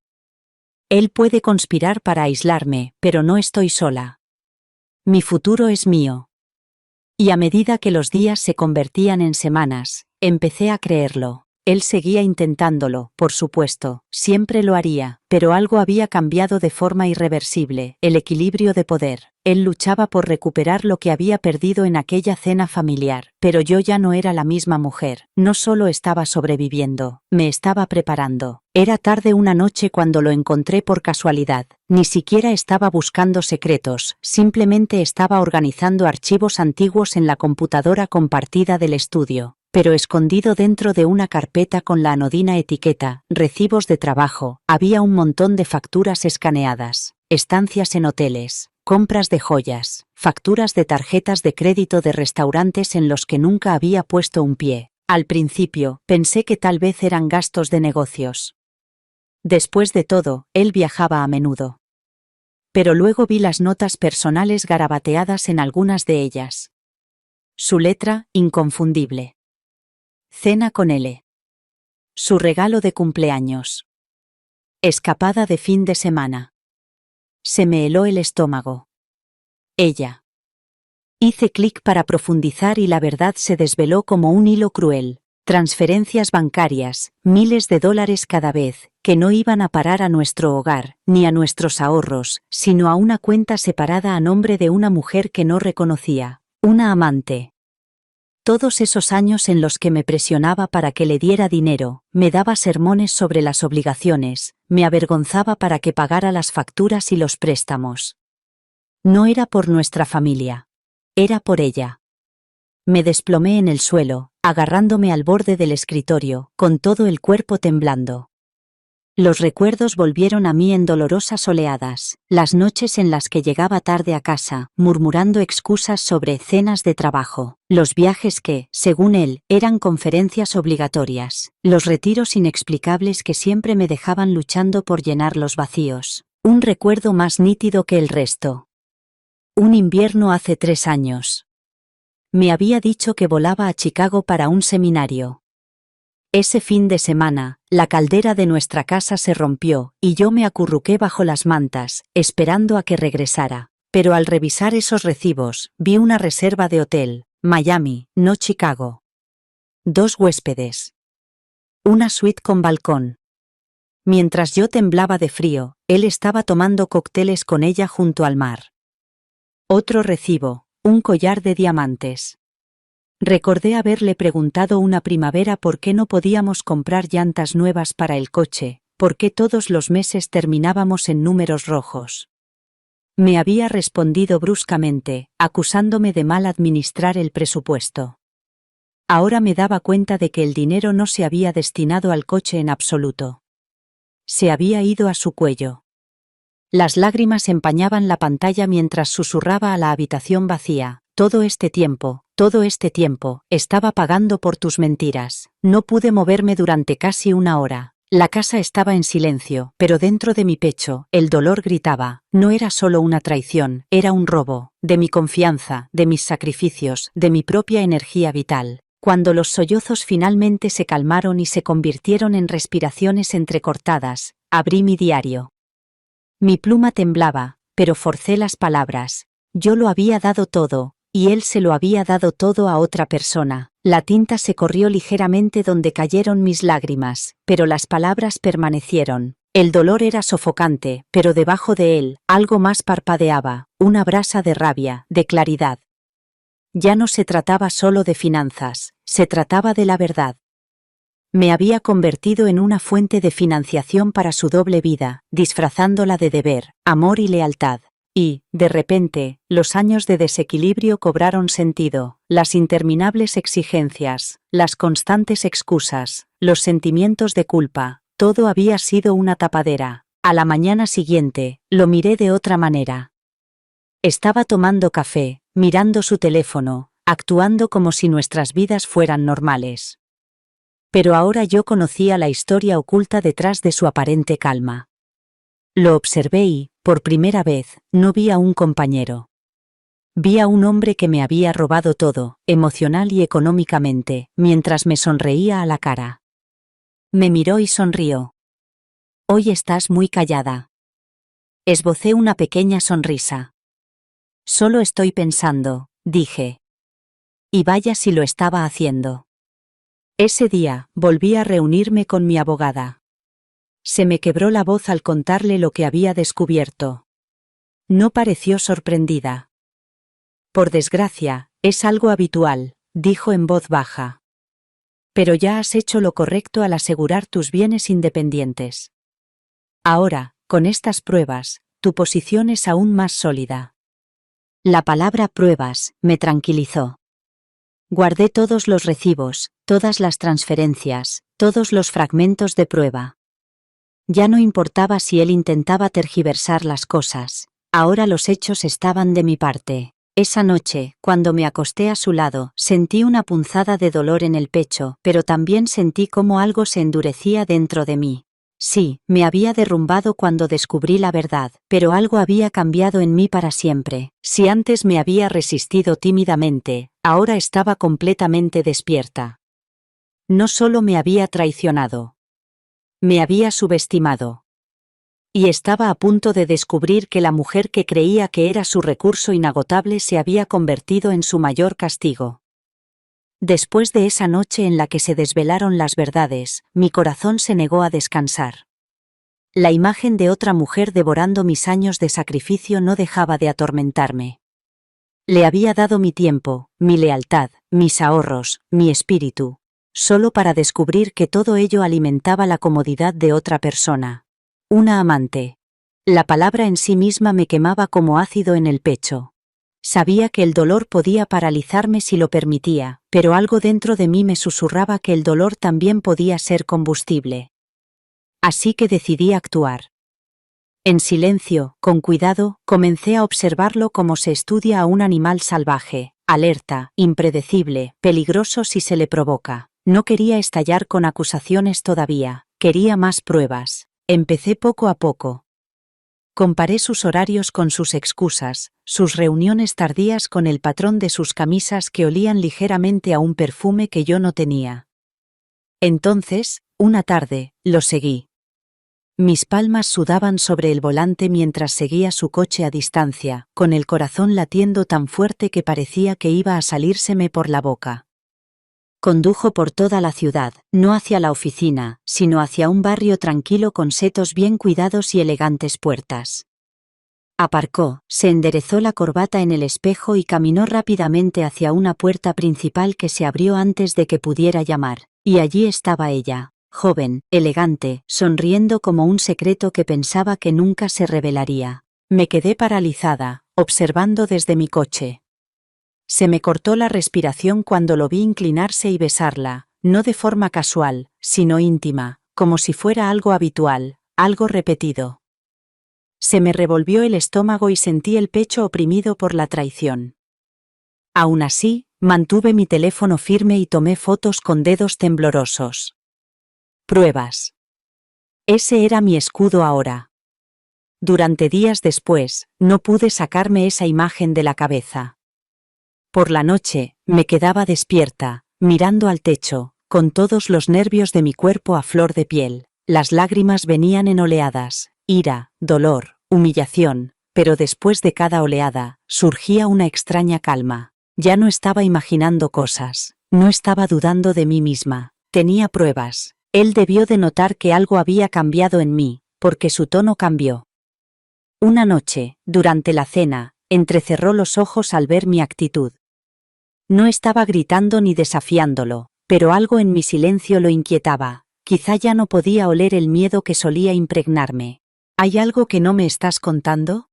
Él puede conspirar para aislarme, pero no estoy sola. Mi futuro es mío. Y a medida que los días se convertían en semanas, empecé a creerlo. Él seguía intentándolo, por supuesto, siempre lo haría, pero algo había cambiado de forma irreversible, el equilibrio de poder. Él luchaba por recuperar lo que había perdido en aquella cena familiar, pero yo ya no era la misma mujer. No solo estaba sobreviviendo, me estaba preparando. Era tarde una noche cuando lo encontré por casualidad. Ni siquiera estaba buscando secretos, simplemente estaba organizando archivos antiguos en la computadora compartida del estudio. Pero escondido dentro de una carpeta con la anodina etiqueta, recibos de trabajo, había un montón de facturas escaneadas, estancias en hoteles, compras de joyas, facturas de tarjetas de crédito de restaurantes en los que nunca había puesto un pie. Al principio, pensé que tal vez eran gastos de negocios. Después de todo, él viajaba a menudo. Pero luego vi las notas personales garabateadas en algunas de ellas. Su letra, inconfundible. Cena con L. Su regalo de cumpleaños. Escapada de fin de semana. Se me heló el estómago. Ella. Hice clic para profundizar y la verdad se desveló como un hilo cruel. Transferencias bancarias, miles de dólares cada vez, que no iban a parar a nuestro hogar, ni a nuestros ahorros, sino a una cuenta separada a nombre de una mujer que no reconocía, una amante. Todos esos años en los que me presionaba para que le diera dinero, me daba sermones sobre las obligaciones, me avergonzaba para que pagara las facturas y los préstamos. No era por nuestra familia. Era por ella. Me desplomé en el suelo, agarrándome al borde del escritorio, con todo el cuerpo temblando. Los recuerdos volvieron a mí en dolorosas oleadas, las noches en las que llegaba tarde a casa, murmurando excusas sobre cenas de trabajo, los viajes que, según él, eran conferencias obligatorias, los retiros inexplicables que siempre me dejaban luchando por llenar los vacíos. Un recuerdo más nítido que el resto. Un invierno hace 3 años. Me había dicho que volaba a Chicago para un seminario. Ese fin de semana, la caldera de nuestra casa se rompió, y yo me acurruqué bajo las mantas, esperando a que regresara. Pero al revisar esos recibos, vi una reserva de hotel, Miami, no Chicago. 2 huéspedes. Una suite con balcón. Mientras yo temblaba de frío, él estaba tomando cócteles con ella junto al mar. Otro recibo, un collar de diamantes. Recordé haberle preguntado una primavera por qué no podíamos comprar llantas nuevas para el coche, por qué todos los meses terminábamos en números rojos. Me había respondido bruscamente, acusándome de mal administrar el presupuesto. Ahora me daba cuenta de que el dinero no se había destinado al coche en absoluto. Se había ido a su cuello. Las lágrimas empañaban la pantalla mientras susurraba a la habitación vacía. Todo este tiempo, estaba pagando por tus mentiras. No pude moverme durante casi 1 hora. La casa estaba en silencio, pero dentro de mi pecho, el dolor gritaba. No era solo una traición, era un robo, de mi confianza, de mis sacrificios, de mi propia energía vital. Cuando los sollozos finalmente se calmaron y se convirtieron en respiraciones entrecortadas, abrí mi diario. Mi pluma temblaba, pero forcé las palabras. Yo lo había dado todo, y él se lo había dado todo a otra persona. La tinta se corrió ligeramente donde cayeron mis lágrimas, pero las palabras permanecieron. El dolor era sofocante, pero debajo de él, algo más parpadeaba, una brasa de rabia, de claridad. Ya no se trataba solo de finanzas, se trataba de la verdad. Me había convertido en una fuente de financiación para su doble vida, disfrazándola de deber, amor y lealtad. Y, de repente, los años de desequilibrio cobraron sentido, las interminables exigencias, las constantes excusas, los sentimientos de culpa, todo había sido una tapadera. A la mañana siguiente, lo miré de otra manera. Estaba tomando café, mirando su teléfono, actuando como si nuestras vidas fueran normales. Pero ahora yo conocía la historia oculta detrás de su aparente calma. Lo observé y, por primera vez, no vi a un compañero. Vi a un hombre que me había robado todo, emocional y económicamente, mientras me sonreía a la cara. Me miró y sonrió. Hoy estás muy callada. Esbocé una pequeña sonrisa. Solo estoy pensando, dije. Y vaya si lo estaba haciendo. Ese día, volví a reunirme con mi abogada. Se me quebró la voz al contarle lo que había descubierto. No pareció sorprendida. Por desgracia, es algo habitual, dijo en voz baja. Pero ya has hecho lo correcto al asegurar tus bienes independientes. Ahora, con estas pruebas, tu posición es aún más sólida. La palabra pruebas me tranquilizó. Guardé todos los recibos, todas las transferencias, todos los fragmentos de prueba. Ya no importaba si él intentaba tergiversar las cosas, ahora los hechos estaban de mi parte. Esa noche, cuando me acosté a su lado, sentí una punzada de dolor en el pecho, pero también sentí cómo algo se endurecía dentro de mí. Sí, me había derrumbado cuando descubrí la verdad, pero algo había cambiado en mí para siempre. Si antes me había resistido tímidamente, ahora estaba completamente despierta. No solo me había traicionado, me había subestimado. Y estaba a punto de descubrir que la mujer que creía que era su recurso inagotable se había convertido en su mayor castigo. Después de esa noche en la que se desvelaron las verdades, mi corazón se negó a descansar. La imagen de otra mujer devorando mis años de sacrificio no dejaba de atormentarme. Le había dado mi tiempo, mi lealtad, mis ahorros, mi espíritu, solo para descubrir que todo ello alimentaba la comodidad de otra persona. Una amante. La palabra en sí misma me quemaba como ácido en el pecho. Sabía que el dolor podía paralizarme si lo permitía, pero algo dentro de mí me susurraba que el dolor también podía ser combustible. Así que decidí actuar. En silencio, con cuidado, comencé a observarlo como se estudia a un animal salvaje, alerta, impredecible, peligroso si se le provoca. No quería estallar con acusaciones todavía, quería más pruebas. Empecé poco a poco. Comparé sus horarios con sus excusas, sus reuniones tardías con el patrón de sus camisas que olían ligeramente a un perfume que yo no tenía. Entonces, una tarde, lo seguí. Mis palmas sudaban sobre el volante mientras seguía su coche a distancia, con el corazón latiendo tan fuerte que parecía que iba a salírseme por la boca. Condujo por toda la ciudad, no hacia la oficina, sino hacia un barrio tranquilo con setos bien cuidados y elegantes puertas. Aparcó, se enderezó la corbata en el espejo y caminó rápidamente hacia una puerta principal que se abrió antes de que pudiera llamar, y allí estaba ella, joven, elegante, sonriendo como un secreto que pensaba que nunca se revelaría. Me quedé paralizada, observando desde mi coche. Se me cortó la respiración cuando lo vi inclinarse y besarla, no de forma casual, sino íntima, como si fuera algo habitual, algo repetido. Se me revolvió el estómago y sentí el pecho oprimido por la traición. Aún así, mantuve mi teléfono firme y tomé fotos con dedos temblorosos. Pruebas. Ese era mi escudo ahora. Durante días después, no pude sacarme esa imagen de la cabeza. Por la noche, me quedaba despierta, mirando al techo, con todos los nervios de mi cuerpo a flor de piel. Las lágrimas venían en oleadas, ira, dolor, humillación, pero después de cada oleada, surgía una extraña calma. Ya no estaba imaginando cosas, no estaba dudando de mí misma, tenía pruebas. Él debió de notar que algo había cambiado en mí, porque su tono cambió. Una noche, durante la cena, entrecerró los ojos al ver mi actitud. No estaba gritando ni desafiándolo, pero algo en mi silencio lo inquietaba. Quizá ya no podía oler el miedo que solía impregnarme. ¿Hay algo que no me estás contando?,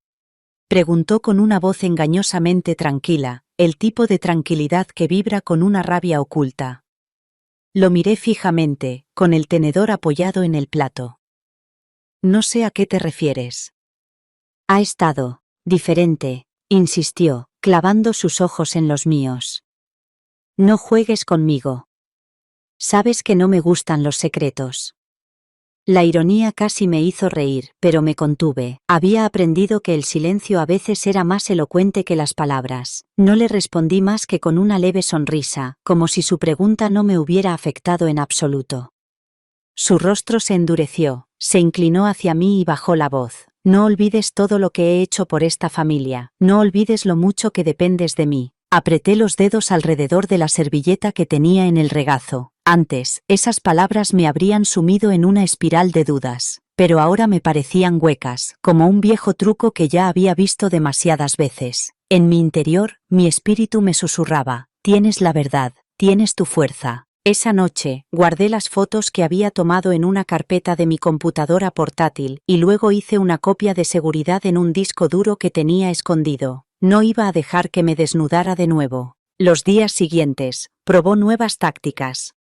preguntó con una voz engañosamente tranquila, el tipo de tranquilidad que vibra con una rabia oculta. Lo miré fijamente, con el tenedor apoyado en el plato. No sé a qué te refieres. Ha estado diferente, insistió, clavando sus ojos en los míos. No juegues conmigo. Sabes que no me gustan los secretos. La ironía casi me hizo reír, pero me contuve. Había aprendido que el silencio a veces era más elocuente que las palabras. No le respondí más que con una leve sonrisa, como si su pregunta no me hubiera afectado en absoluto. Su rostro se endureció, se inclinó hacia mí y bajó la voz. No olvides todo lo que he hecho por esta familia, no olvides lo mucho que dependes de mí. Apreté los dedos alrededor de la servilleta que tenía en el regazo. Antes, esas palabras me habrían sumido en una espiral de dudas, pero ahora me parecían huecas, como un viejo truco que ya había visto demasiadas veces. En mi interior, mi espíritu me susurraba: tienes la verdad, tienes tu fuerza. Esa noche, guardé las fotos que había tomado en una carpeta de mi computadora portátil y luego hice una copia de seguridad en un disco duro que tenía escondido. No iba a dejar que me desnudara de nuevo. Los días siguientes, probó nuevas tácticas.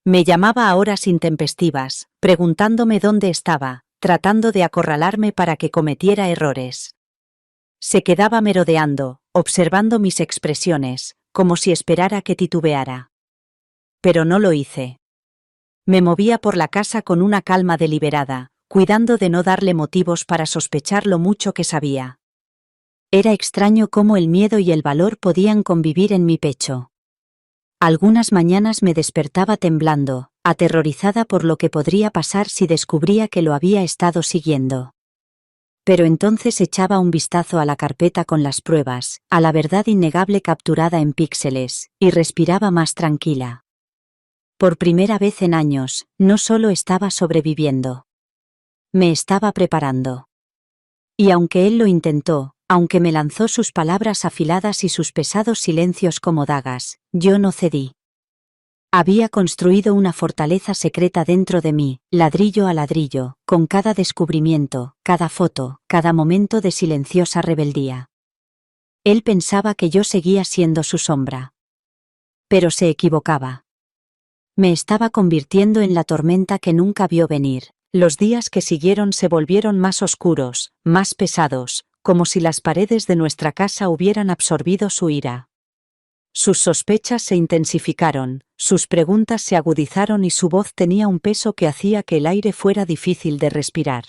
Me llamaba a horas intempestivas, preguntándome dónde estaba, tratando de acorralarme para que cometiera errores. Se quedaba merodeando, observando mis expresiones, como si esperara que titubeara. Pero no lo hice. Me movía por la casa con una calma deliberada, cuidando de no darle motivos para sospechar lo mucho que sabía. Era extraño cómo el miedo y el valor podían convivir en mi pecho. Algunas mañanas me despertaba temblando, aterrorizada por lo que podría pasar si descubría que lo había estado siguiendo. Pero entonces echaba un vistazo a la carpeta con las pruebas, a la verdad innegable capturada en píxeles, y respiraba más tranquila. Por primera vez en años, no solo estaba sobreviviendo. Me estaba preparando. Y aunque él lo intentó, aunque me lanzó sus palabras afiladas y sus pesados silencios como dagas, yo no cedí. Había construido una fortaleza secreta dentro de mí, ladrillo a ladrillo, con cada descubrimiento, cada foto, cada momento de silenciosa rebeldía. Él pensaba que yo seguía siendo su sombra. Pero se equivocaba. Me estaba convirtiendo en la tormenta que nunca vio venir. Los días que siguieron se volvieron más oscuros, más pesados, como si las paredes de nuestra casa hubieran absorbido su ira. Sus sospechas se intensificaron, sus preguntas se agudizaron y su voz tenía un peso que hacía que el aire fuera difícil de respirar.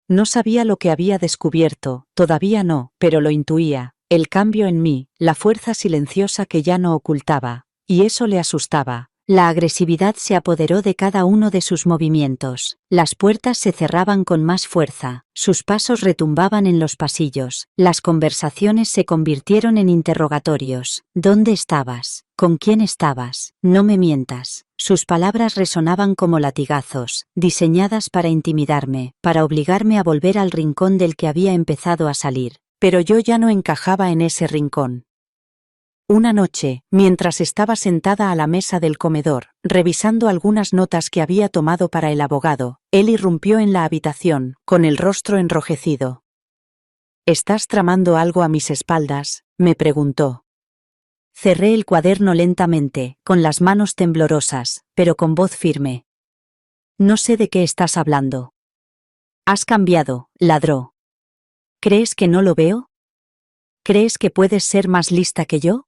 No sabía lo que había descubierto, todavía no, pero lo intuía, el cambio en mí, la fuerza silenciosa que ya no ocultaba, y eso le asustaba. La agresividad se apoderó de cada uno de sus movimientos, las puertas se cerraban con más fuerza, sus pasos retumbaban en los pasillos, las conversaciones se convirtieron en interrogatorios. ¿Dónde estabas? ¿Con quién estabas? No me mientas. Sus palabras resonaban como latigazos, diseñadas para intimidarme, para obligarme a volver al rincón del que había empezado a salir. Pero yo ya no encajaba en ese rincón. Una noche, mientras estaba sentada a la mesa del comedor, revisando algunas notas que había tomado para el abogado, él irrumpió en la habitación, con el rostro enrojecido. ¿Estás tramando algo a mis espaldas?, me preguntó. Cerré el cuaderno lentamente, con las manos temblorosas, pero con voz firme. No sé de qué estás hablando. Has cambiado, ladró. ¿Crees que no lo veo? ¿Crees que puedes ser más lista que yo?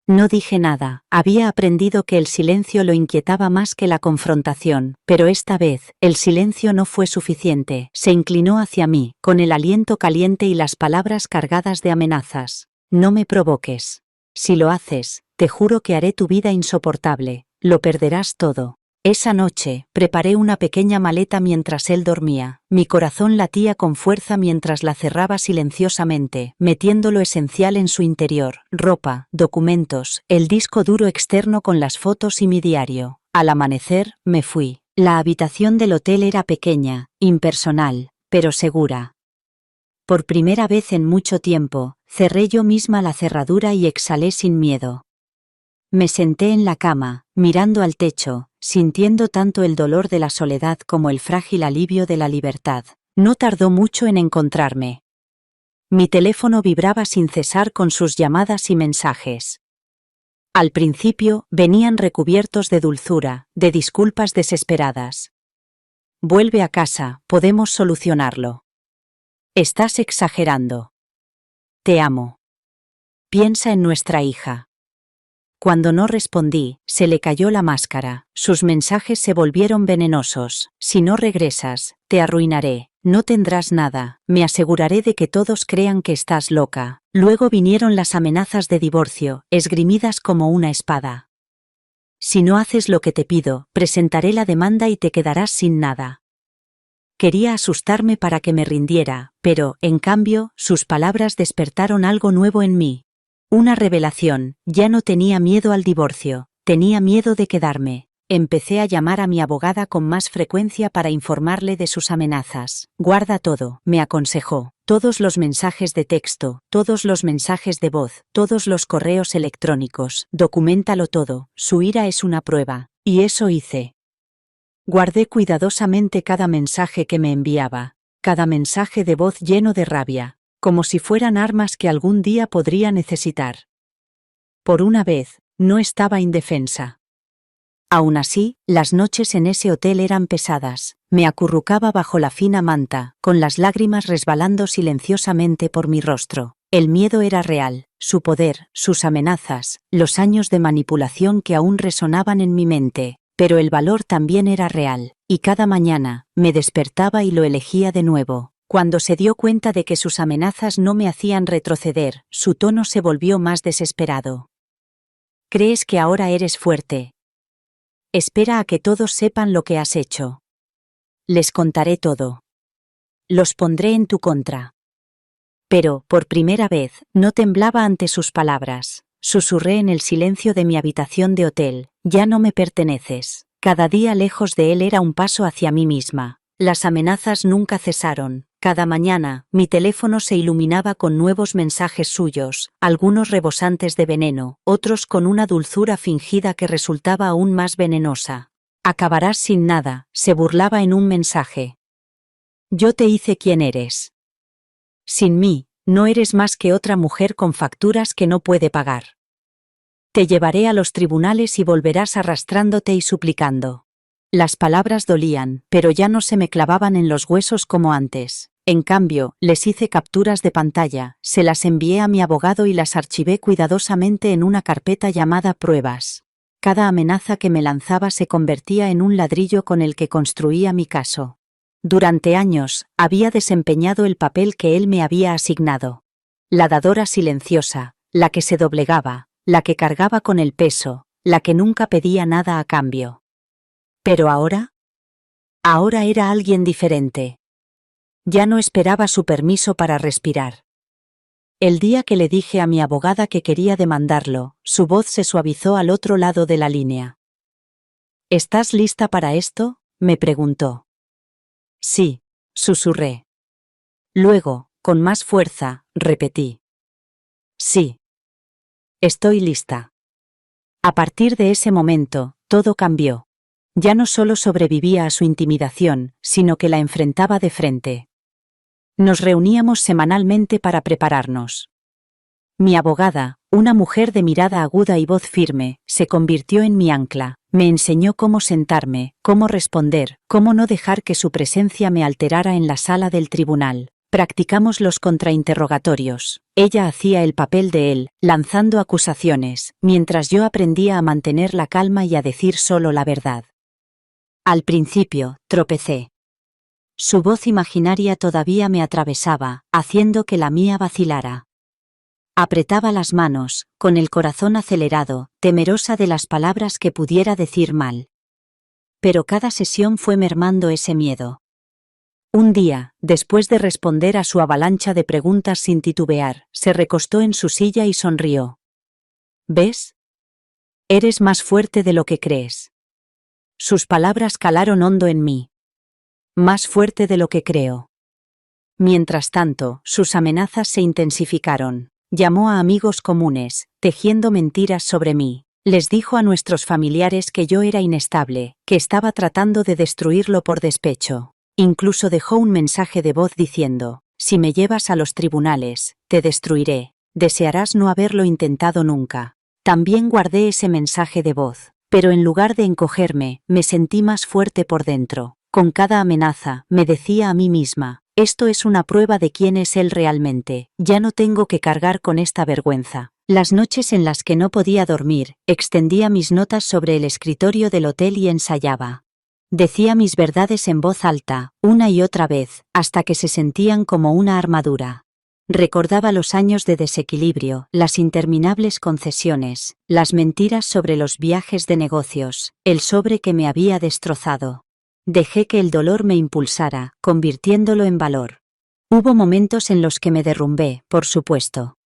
No dije nada, había aprendido que el silencio lo inquietaba más que la confrontación, pero esta vez, el silencio no fue suficiente. Se inclinó hacia mí, con el aliento caliente y las palabras cargadas de amenazas. No me provoques. Si lo haces, te juro que haré tu vida insoportable, lo perderás todo. Esa noche, preparé una pequeña maleta mientras él dormía. Mi corazón latía con fuerza mientras la cerraba silenciosamente, metiendo lo esencial en su interior: ropa, documentos, el disco duro externo con las fotos y mi diario. Al amanecer, me fui. La habitación del hotel era pequeña, impersonal, pero segura. Por primera vez en mucho tiempo, cerré yo misma la cerradura y exhalé sin miedo. Me senté en la cama, mirando al techo, sintiendo tanto el dolor de la soledad como el frágil alivio de la libertad. No tardó mucho en encontrarme. Mi teléfono vibraba sin cesar con sus llamadas y mensajes. Al principio, venían recubiertos de dulzura, de disculpas desesperadas. Vuelve a casa, podemos solucionarlo. Estás exagerando. Te amo. Piensa en nuestra hija. Cuando no respondí, se le cayó la máscara. Sus mensajes se volvieron venenosos. Si no regresas, te arruinaré. No tendrás nada. Me aseguraré de que todos crean que estás loca. Luego vinieron las amenazas de divorcio, esgrimidas como una espada. Si no haces lo que te pido, presentaré la demanda y te quedarás sin nada. Quería asustarme para que me rindiera, pero, en cambio, sus palabras despertaron algo nuevo en mí. Una revelación. Ya no tenía miedo al divorcio, tenía miedo de quedarme. Empecé a llamar a mi abogada con más frecuencia para informarle de sus amenazas. Guarda todo, me aconsejó. Todos los mensajes de texto, todos los mensajes de voz, todos los correos electrónicos. Documéntalo todo, su ira es una prueba. Y eso hice. Guardé cuidadosamente cada mensaje que me enviaba, cada mensaje de voz lleno de rabia, como si fueran armas que algún día podría necesitar. Por una vez, no estaba indefensa. Aún así, las noches en ese hotel eran pesadas. Me acurrucaba bajo la fina manta, con las lágrimas resbalando silenciosamente por mi rostro. El miedo era real, su poder, sus amenazas, los años de manipulación que aún resonaban en mi mente. Pero el valor también era real, y cada mañana, me despertaba y lo elegía de nuevo. Cuando se dio cuenta de que sus amenazas no me hacían retroceder, su tono se volvió más desesperado. ¿Crees que ahora eres fuerte? Espera a que todos sepan lo que has hecho. Les contaré todo. Los pondré en tu contra. Pero, por primera vez, no temblaba ante sus palabras. Susurré en el silencio de mi habitación de hotel, ya no me perteneces. Cada día lejos de él era un paso hacia mí misma. Las amenazas nunca cesaron. Cada mañana, mi teléfono se iluminaba con nuevos mensajes suyos, algunos rebosantes de veneno, otros con una dulzura fingida que resultaba aún más venenosa. Acabarás sin nada, se burlaba en un mensaje. Yo te hice quien eres. Sin mí, no eres más que otra mujer con facturas que no puede pagar. Te llevaré a los tribunales y volverás arrastrándote y suplicando. Las palabras dolían, pero ya no se me clavaban en los huesos como antes. En cambio, les hice capturas de pantalla, se las envié a mi abogado y las archivé cuidadosamente en una carpeta llamada Pruebas. Cada amenaza que me lanzaba se convertía en un ladrillo con el que construía mi caso. Durante años, había desempeñado el papel que él me había asignado. La dadora silenciosa, la que se doblegaba, la que cargaba con el peso, la que nunca pedía nada a cambio. Pero ahora era alguien diferente. Ya no esperaba su permiso para respirar. El día que le dije a mi abogada que quería demandarlo, su voz se suavizó al otro lado de la línea. ¿Estás lista para esto?, me preguntó. Sí, susurré. Luego, con más fuerza, repetí. Sí. Estoy lista. A partir de ese momento, todo cambió. Ya no solo sobrevivía a su intimidación, sino que la enfrentaba de frente. Nos reuníamos semanalmente para prepararnos. Mi abogada, una mujer de mirada aguda y voz firme, se convirtió en mi ancla. Me enseñó cómo sentarme, cómo responder, cómo no dejar que su presencia me alterara en la sala del tribunal. Practicamos los contrainterrogatorios. Ella hacía el papel de él, lanzando acusaciones, mientras yo aprendía a mantener la calma y a decir solo la verdad. Al principio, tropecé. Su voz imaginaria todavía me atravesaba, haciendo que la mía vacilara. Apretaba las manos, con el corazón acelerado, temerosa de las palabras que pudiera decir mal. Pero cada sesión fue mermando ese miedo. Un día, después de responder a su avalancha de preguntas sin titubear, se recostó en su silla y sonrió. ¿Ves? Eres más fuerte de lo que crees. Sus palabras calaron hondo en mí. Más fuerte de lo que creo. Mientras tanto, sus amenazas se intensificaron. Llamó a amigos comunes, tejiendo mentiras sobre mí. Les dijo a nuestros familiares que yo era inestable, que estaba tratando de destruirlo por despecho. Incluso dejó un mensaje de voz diciendo: si me llevas a los tribunales, te destruiré. Desearás no haberlo intentado nunca. También guardé ese mensaje de voz, pero en lugar de encogerme, me sentí más fuerte por dentro. Con cada amenaza, me decía a mí misma: esto es una prueba de quién es él realmente, ya no tengo que cargar con esta vergüenza. Las noches en las que no podía dormir, extendía mis notas sobre el escritorio del hotel y ensayaba. Decía mis verdades en voz alta, una y otra vez, hasta que se sentían como una armadura. Recordaba los años de desequilibrio, las interminables concesiones, las mentiras sobre los viajes de negocios, el sobre que me había destrozado. Dejé que el dolor me impulsara, convirtiéndolo en valor. Hubo momentos en los que me derrumbé, por supuesto.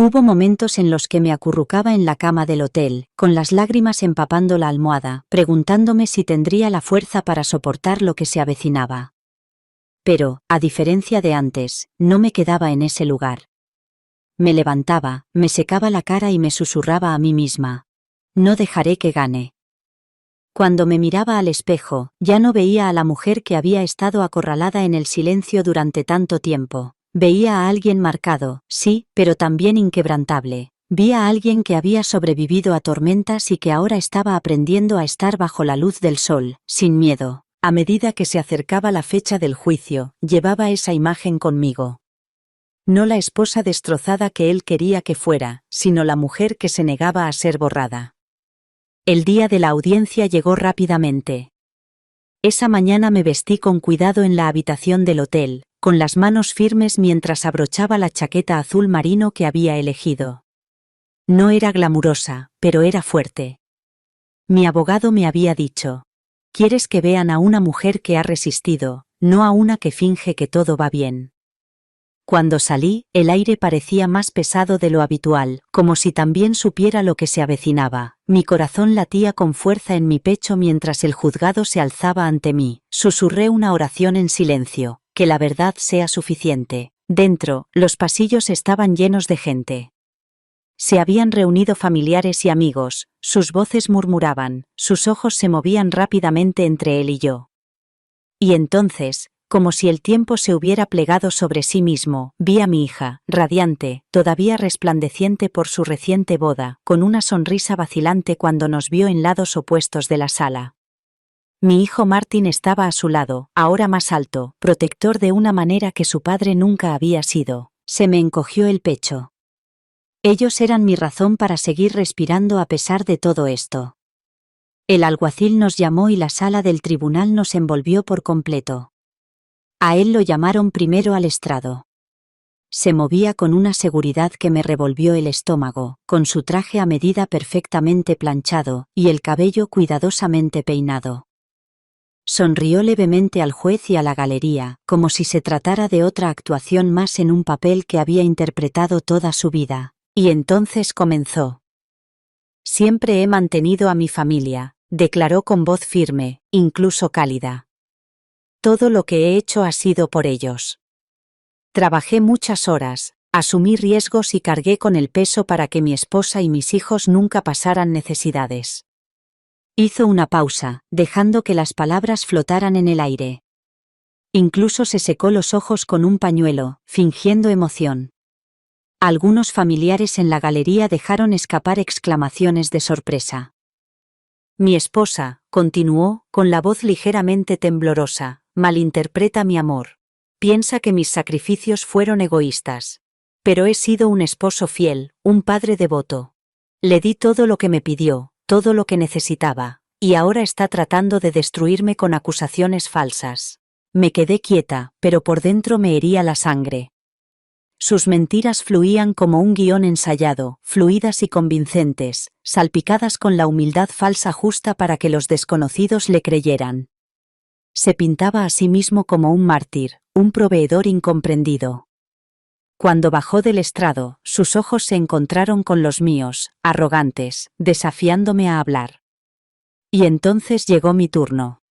Hubo momentos en los que me acurrucaba en la cama del hotel, con las lágrimas empapando la almohada, preguntándome si tendría la fuerza para soportar lo que se avecinaba. Pero, a diferencia de antes, no me quedaba en ese lugar. Me levantaba, me secaba la cara y me susurraba a mí misma: no dejaré que gane. Cuando me miraba al espejo, ya no veía a la mujer que había estado acorralada en el silencio durante tanto tiempo. Veía a alguien marcado, sí, pero también inquebrantable. Vi a alguien que había sobrevivido a tormentas y que ahora estaba aprendiendo a estar bajo la luz del sol, sin miedo. A medida que se acercaba la fecha del juicio, llevaba esa imagen conmigo. No la esposa destrozada que él quería que fuera, sino la mujer que se negaba a ser borrada. El día de la audiencia llegó rápidamente. Esa mañana me vestí con cuidado en la habitación del hotel, con las manos firmes mientras abrochaba la chaqueta azul marino que había elegido. No era glamurosa, pero era fuerte. Mi abogado me había dicho: ¿quieres que vean a una mujer que ha resistido, no a una que finge que todo va bien? Cuando salí, el aire parecía más pesado de lo habitual, como si también supiera lo que se avecinaba. Mi corazón latía con fuerza en mi pecho mientras el juzgado se alzaba ante mí. Susurré una oración en silencio: que la verdad sea suficiente. Dentro, los pasillos estaban llenos de gente. Se habían reunido familiares y amigos, sus voces murmuraban, sus ojos se movían rápidamente entre él y yo. Y entonces, como si el tiempo se hubiera plegado sobre sí mismo, vi a mi hija, radiante, todavía resplandeciente por su reciente boda, con una sonrisa vacilante cuando nos vio en lados opuestos de la sala. Mi hijo Martin estaba a su lado, ahora más alto, protector de una manera que su padre nunca había sido. Se me encogió el pecho. Ellos eran mi razón para seguir respirando a pesar de todo esto. El alguacil nos llamó y la sala del tribunal nos envolvió por completo. A él lo llamaron primero al estrado. Se movía con una seguridad que me revolvió el estómago, con su traje a medida perfectamente planchado, y el cabello cuidadosamente peinado. Sonrió levemente al juez y a la galería, como si se tratara de otra actuación más en un papel que había interpretado toda su vida. Y entonces comenzó. Siempre he mantenido a mi familia, declaró con voz firme, incluso cálida. Todo lo que he hecho ha sido por ellos. Trabajé muchas horas, asumí riesgos y cargué con el peso para que mi esposa y mis hijos nunca pasaran necesidades. Hizo una pausa, dejando que las palabras flotaran en el aire. Incluso se secó los ojos con un pañuelo, fingiendo emoción. Algunos familiares en la galería dejaron escapar exclamaciones de sorpresa. Mi esposa, continuó, con la voz ligeramente temblorosa, malinterpreta mi amor. Piensa que mis sacrificios fueron egoístas. Pero he sido un esposo fiel, un padre devoto. Le di todo lo que me pidió, todo lo que necesitaba, y ahora está tratando de destruirme con acusaciones falsas. Me quedé quieta, pero por dentro me hería la sangre. Sus mentiras fluían como un guión ensayado, fluidas y convincentes, salpicadas con la humildad falsa justa para que los desconocidos le creyeran. Se pintaba a sí mismo como un mártir, un proveedor incomprendido. Cuando bajó del estrado, sus ojos se encontraron con los míos, arrogantes, desafiándome a hablar. Y entonces llegó mi turno.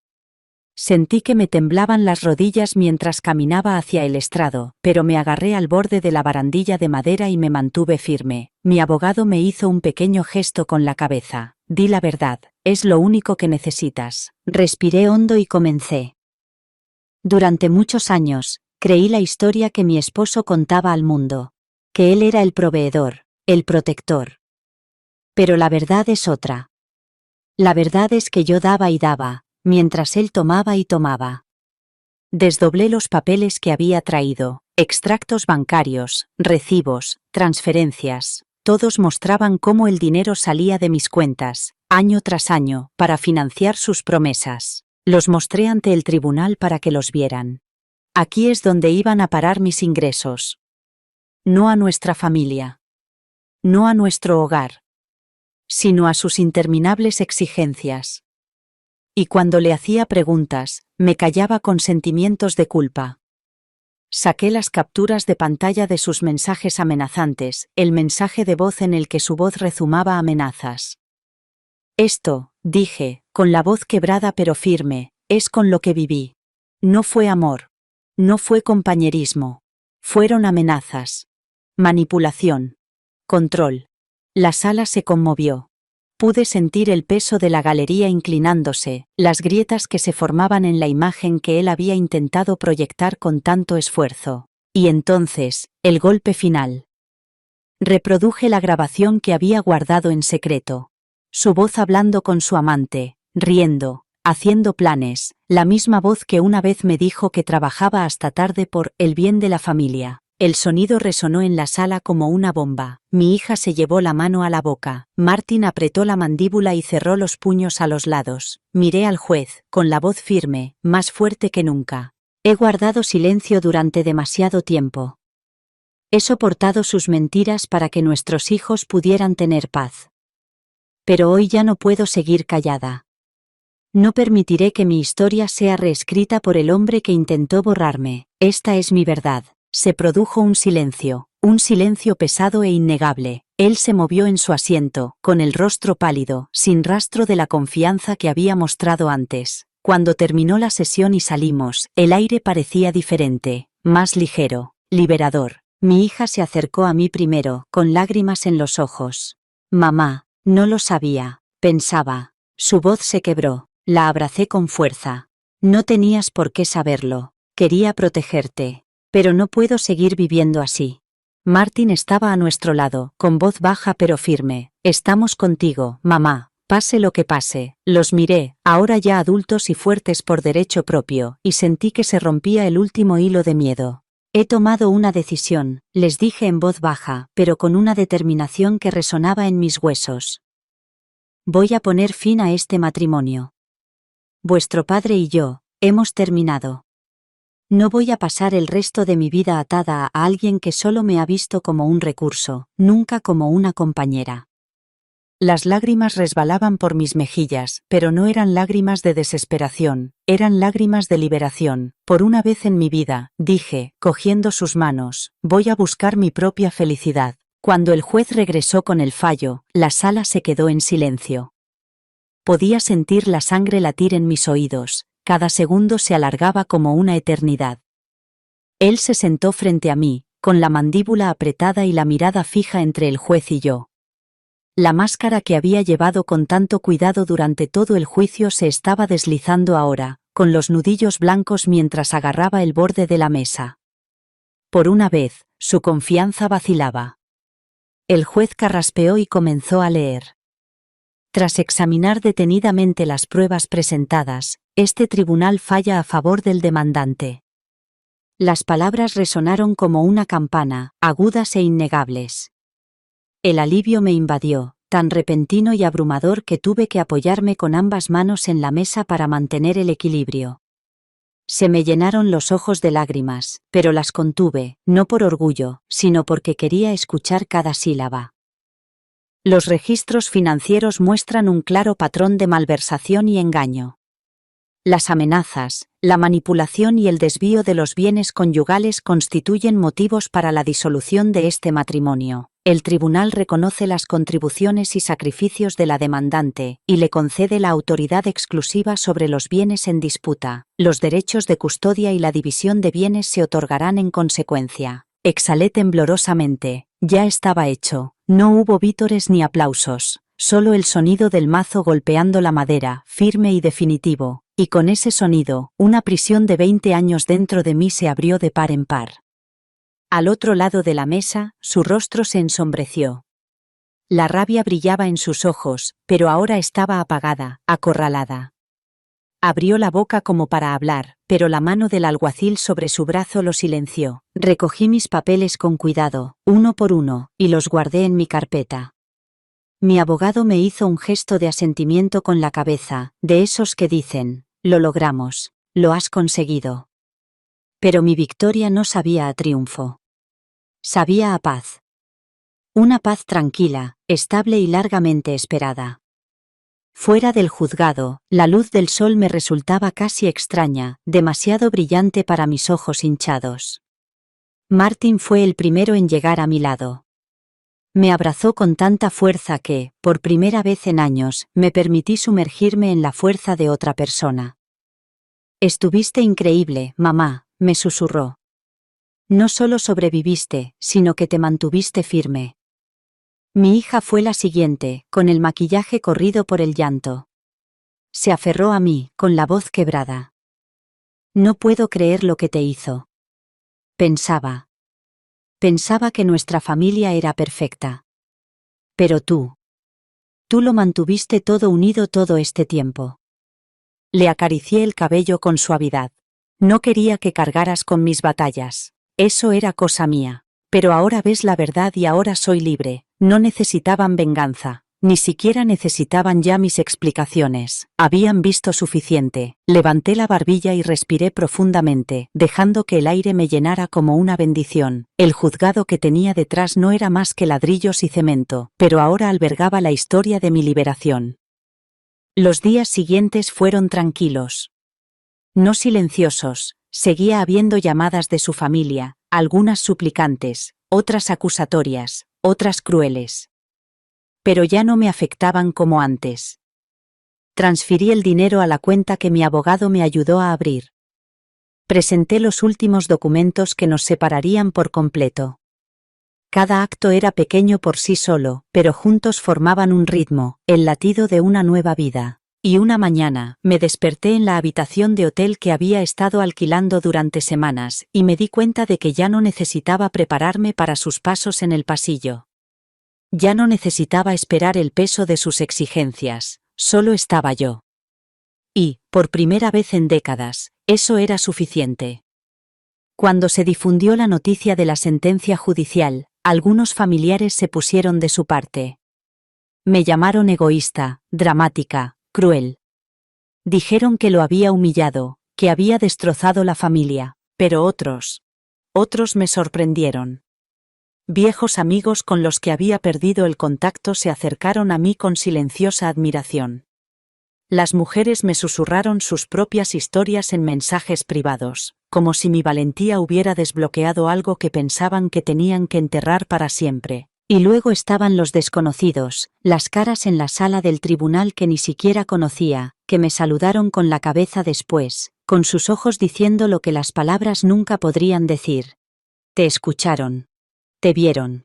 Sentí que me temblaban las rodillas mientras caminaba hacia el estrado, pero me agarré al borde de la barandilla de madera y me mantuve firme. Mi abogado me hizo un pequeño gesto con la cabeza. Di la verdad, es lo único que necesitas. Respiré hondo y comencé. Durante muchos años, creí la historia que mi esposo contaba al mundo. Que él era el proveedor, el protector. Pero la verdad es otra. La verdad es que yo daba y daba, mientras él tomaba y tomaba. Desdoblé los papeles que había traído, extractos bancarios, recibos, transferencias, Todos mostraban cómo el dinero salía de mis cuentas, año tras año, para financiar sus promesas. Los mostré ante el tribunal para que los vieran. Aquí es donde iban a parar mis ingresos. No a nuestra familia. No a nuestro hogar. Sino a sus interminables exigencias. Y cuando le hacía preguntas, me callaba con sentimientos de culpa. Saqué las capturas de pantalla de sus mensajes amenazantes, el mensaje de voz en el que su voz rezumaba amenazas. Esto, dije, con la voz quebrada pero firme, es con lo que viví. No fue amor. No fue compañerismo. Fueron amenazas. Manipulación. Control. La sala se conmovió. Pude sentir el peso de la galería inclinándose, las grietas que se formaban en la imagen que él había intentado proyectar con tanto esfuerzo. Y entonces, el golpe final. Reproduje la grabación que había guardado en secreto. Su voz hablando con su amante, riendo, haciendo planes, la misma voz que una vez me dijo que trabajaba hasta tarde por el bien de la familia. El sonido resonó en la sala como una bomba. Mi hija se llevó la mano a la boca. Martin apretó la mandíbula y cerró los puños a los lados. Miré al juez, con la voz firme, más fuerte que nunca. He guardado silencio durante demasiado tiempo. He soportado sus mentiras para que nuestros hijos pudieran tener paz. Pero hoy ya no puedo seguir callada. No permitiré que mi historia sea reescrita por el hombre que intentó borrarme. Esta es mi verdad. Se produjo un silencio pesado e innegable. Él se movió en su asiento, con el rostro pálido, sin rastro de la confianza que había mostrado antes. Cuando terminó la sesión y salimos, el aire parecía diferente, más ligero, liberador. Mi hija se acercó a mí primero, con lágrimas en los ojos. Mamá, no lo sabía, pensaba. Su voz se quebró. La abracé con fuerza. No tenías por qué saberlo. Quería protegerte. Pero no puedo seguir viviendo así. Martin estaba a nuestro lado, con voz baja pero firme. Estamos contigo, mamá, pase lo que pase. Los miré, ahora ya adultos y fuertes por derecho propio, y sentí que se rompía el último hilo de miedo. He tomado una decisión, les dije en voz baja, pero con una determinación que resonaba en mis huesos. Voy a poner fin a este matrimonio. Vuestro padre y yo, hemos terminado. No voy a pasar el resto de mi vida atada a alguien que solo me ha visto como un recurso, nunca como una compañera. Las lágrimas resbalaban por mis mejillas, pero no eran lágrimas de desesperación, eran lágrimas de liberación. Por una vez en mi vida, dije, cogiendo sus manos, voy a buscar mi propia felicidad. Cuando el juez regresó con el fallo, la sala se quedó en silencio. Podía sentir la sangre latir en mis oídos. Cada segundo se alargaba como una eternidad. Él se sentó frente a mí, con la mandíbula apretada y la mirada fija entre el juez y yo. La máscara que había llevado con tanto cuidado durante todo el juicio se estaba deslizando ahora, con los nudillos blancos mientras agarraba el borde de la mesa. Por una vez, su confianza vacilaba. El juez carraspeó y comenzó a leer. Tras examinar detenidamente las pruebas presentadas, este tribunal falla a favor del demandante. Las palabras resonaron como una campana, agudas e innegables. El alivio me invadió, tan repentino y abrumador que tuve que apoyarme con ambas manos en la mesa para mantener el equilibrio. Se me llenaron los ojos de lágrimas, pero las contuve, no por orgullo, sino porque quería escuchar cada sílaba. Los registros financieros muestran un claro patrón de malversación y engaño. Las amenazas, la manipulación y el desvío de los bienes conyugales constituyen motivos para la disolución de este matrimonio. El tribunal reconoce las contribuciones y sacrificios de la demandante y le concede la autoridad exclusiva sobre los bienes en disputa. Los derechos de custodia y la división de bienes se otorgarán en consecuencia. Exhalé temblorosamente. Ya estaba hecho. No hubo vítores ni aplausos, solo el sonido del mazo golpeando la madera, firme y definitivo, y con ese sonido, una prisión de 20 años dentro de mí se abrió de par en par. Al otro lado de la mesa, su rostro se ensombreció. La rabia brillaba en sus ojos, pero ahora estaba apagada, acorralada. Abrió la boca como para hablar, pero la mano del alguacil sobre su brazo lo silenció. Recogí mis papeles con cuidado, uno por uno, y los guardé en mi carpeta. Mi abogado me hizo un gesto de asentimiento con la cabeza, de esos que dicen, lo logramos, lo has conseguido. Pero mi victoria no sabía a triunfo. Sabía a paz. Una paz tranquila, estable y largamente esperada. Fuera del juzgado, la luz del sol me resultaba casi extraña, demasiado brillante para mis ojos hinchados. Martin fue el primero en llegar a mi lado. Me abrazó con tanta fuerza que, por primera vez en años, me permití sumergirme en la fuerza de otra persona. Estuviste increíble, mamá, me susurró. No solo sobreviviste, sino que te mantuviste firme. Mi hija fue la siguiente, con el maquillaje corrido por el llanto. Se aferró a mí, con la voz quebrada. No puedo creer lo que te hizo. Pensaba que nuestra familia era perfecta. Pero tú lo mantuviste todo unido todo este tiempo. Le acaricié el cabello con suavidad. No quería que cargaras con mis batallas. Eso era cosa mía. Pero ahora ves la verdad y ahora soy libre. No necesitaban venganza. Ni siquiera necesitaban ya mis explicaciones. Habían visto suficiente. Levanté la barbilla y respiré profundamente, dejando que el aire me llenara como una bendición. El juzgado que tenía detrás no era más que ladrillos y cemento, pero ahora albergaba la historia de mi liberación. Los días siguientes fueron tranquilos. No silenciosos. Seguía habiendo llamadas de su familia, algunas suplicantes, otras acusatorias, otras crueles. Pero ya no me afectaban como antes. Transferí el dinero a la cuenta que mi abogado me ayudó a abrir. Presenté los últimos documentos que nos separarían por completo. Cada acto era pequeño por sí solo, pero juntos formaban un ritmo, el latido de una nueva vida. Y una mañana, me desperté en la habitación de hotel que había estado alquilando durante semanas, y me di cuenta de que ya no necesitaba prepararme para sus pasos en el pasillo. Ya no necesitaba esperar el peso de sus exigencias, solo estaba yo. Y, por primera vez en décadas, eso era suficiente. Cuando se difundió la noticia de la sentencia judicial, algunos familiares se pusieron de su parte. Me llamaron egoísta, dramática, cruel. Dijeron que lo había humillado, que había destrozado la familia, pero otros me sorprendieron. Viejos amigos con los que había perdido el contacto se acercaron a mí con silenciosa admiración. Las mujeres me susurraron sus propias historias en mensajes privados, como si mi valentía hubiera desbloqueado algo que pensaban que tenían que enterrar para siempre. Y luego estaban los desconocidos, las caras en la sala del tribunal que ni siquiera conocía, que me saludaron con la cabeza después, con sus ojos diciendo lo que las palabras nunca podrían decir. Te escucharon. Te vieron.